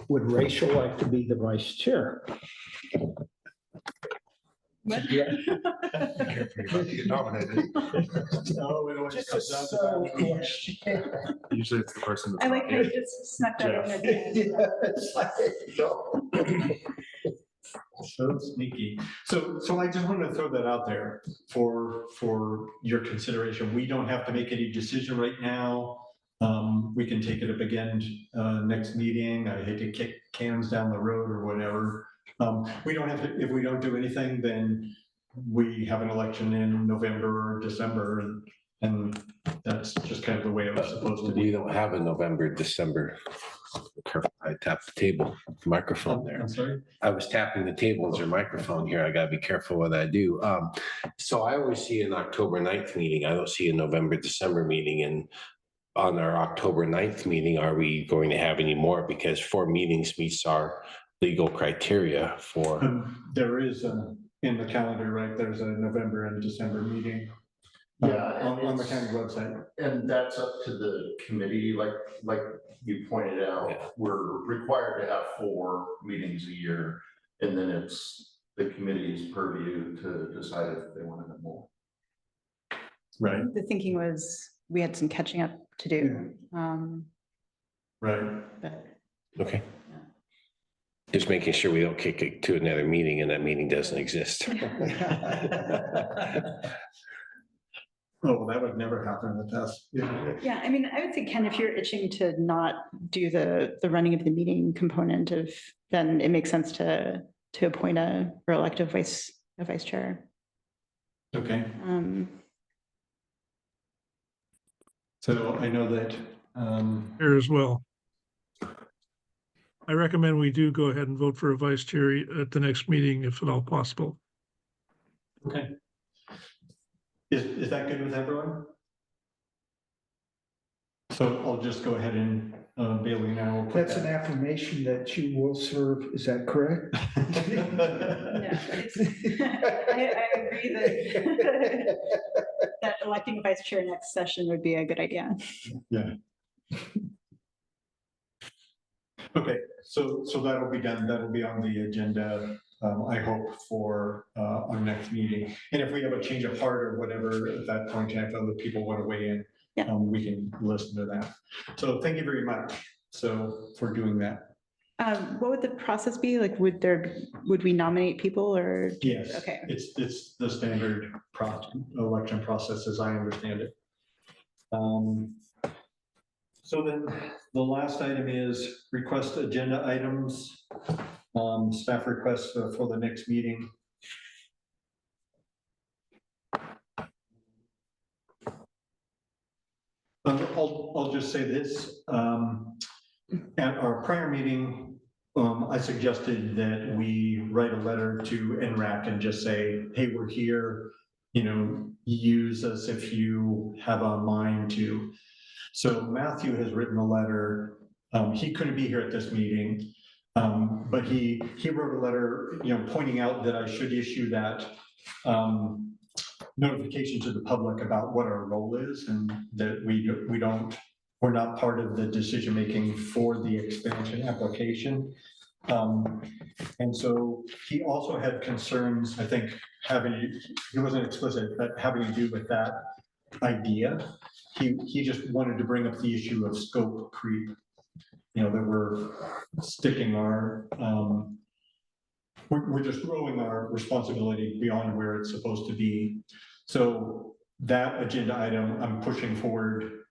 would Rachel like to be the vice chair? What? Careful, you're about to get nominated. No, we don't want to Just a subtle question. Usually it's the person I that's like not how you here. just snuck that in at the end. Yeah, it's like, So sneaky. So I just wanted to throw that out there for your consideration. We don't have to make any decision right now. We can take it up again next meeting. I hate to kick cans down the road or whatever. We don't have to, if we don't do anything, then we have an election in November or December, and that's just kind of the way it was supposed to be. We don't have a November, December. Careful, I tapped the table, microphone there. I'm sorry? I was tapping the table as your microphone here. I gotta be careful what I do. So I always see an October 9th meeting. I don't see a November, December meeting. And on our October 9th meeting, are we going to have any more? Because 4 meetings meets our legal criteria for. There is in the calendar, right? There's a November and December meeting. Yeah, On the county website. And that's up to the committee, like you pointed out, we're required to have 4 meetings a year. And then the committee's purview to decide if they want to know more. Right, The thinking was we had some catching up to do. right. But Okay. Just making sure we don't kick it to another meeting and that meeting doesn't exist. Oh, well, that would never happen in the past. yeah, I mean, I would say, Ken, if you're itching to not do the running of the meeting component of, then it makes sense to appoint or elect a vice chair. Okay. So I know that. Here as well. I recommend we do go ahead and vote for a vice chair at the next meeting, if at all possible. Okay. Is that good with everyone? So I'll just go ahead and Bailey and I will put That's an affirmation that you will serve, is that correct? I agree that that electing a vice chair next session would be a good idea. Yeah. Okay, so that'll be done. That'll be on the agenda, I hope, for our next meeting. And if we have a change of heart or whatever, at that point, if other people want to weigh in, we can listen to that. So thank you very much. So for doing that. What would the process be? Like, would we nominate people or? Yes. Okay. It's the standard election process as I understand it. So then the last item is request agenda items, staff requests for the next meeting. I'll just say this. At our prior meeting, I suggested that we write a letter to NRAC and just say, hey, we're here, use us if you have a mind to. So Matthew has written a letter. He couldn't be here at this meeting, but he wrote a letter, pointing out that I should issue that notification to the public about what our role is and that we're not part of the decision-making for the expansion application. And so he also had concerns, I think, he wasn't explicit, but having to do with that idea. He just wanted to bring up the issue of scope creep, that we're sticking we're just growing our responsibility beyond where it's supposed to be. So that agenda item I'm pushing forward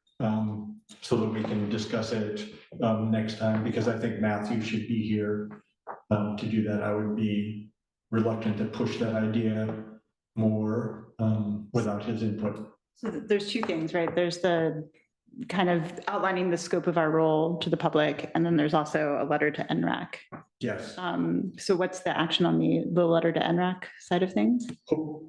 so that we can discuss it next time, because I think Matthew should be here to do that. I would be reluctant to push that idea more without his input. So there's two things, right? There's the kind of outlining the scope of our role to the public, and then there's also a letter to NRAC. Yes. So what's the action on the letter to NRAC side of things?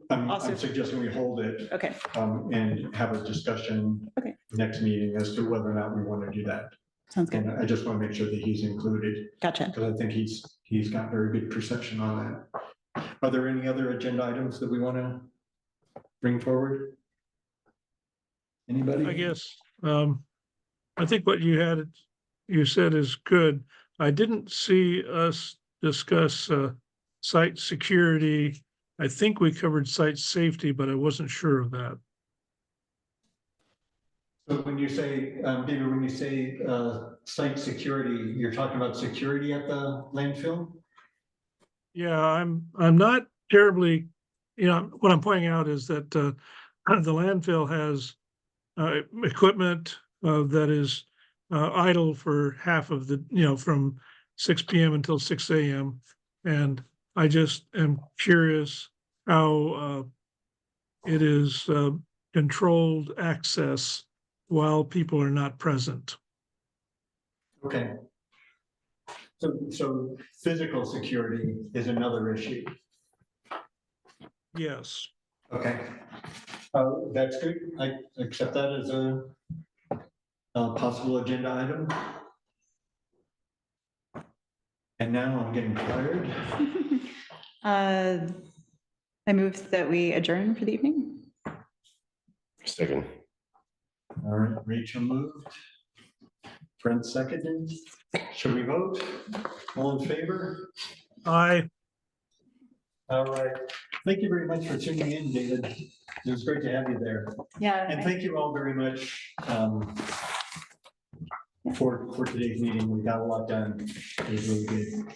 I'm suggesting we hold it. Okay. And have a discussion next meeting as to whether or not we want to do that. Sounds good. And I just want to make sure that he's included. Gotcha. Because I think he's got very good perception on that. Are there any other agenda items that we want to bring forward? Anybody? I guess, I think what you said is good. I didn't see us discuss site security. I think we covered site safety, but I wasn't sure of that. So when you say, David, when you say site security, you're talking about security at the landfill? Yeah, I'm not terribly, what I'm pointing out is that the landfill has equipment that is idle for half of the, from 6 p.m. until 6 a.m. And I just am curious how it is controlled access while people are not present. Okay. So physical security is another issue. Yes. Okay. That's good. I accept that as a possible agenda item. And now I'm getting tired. I move that we adjourn for the evening. Second. All right, Rachel moved. Brent seconded. Should we vote? All in favor? Aye. All right. Thank you very much for tuning in, David. It was great to have you there. Yeah. And thank you all very much for today's meeting. We got a lot done. It was really good.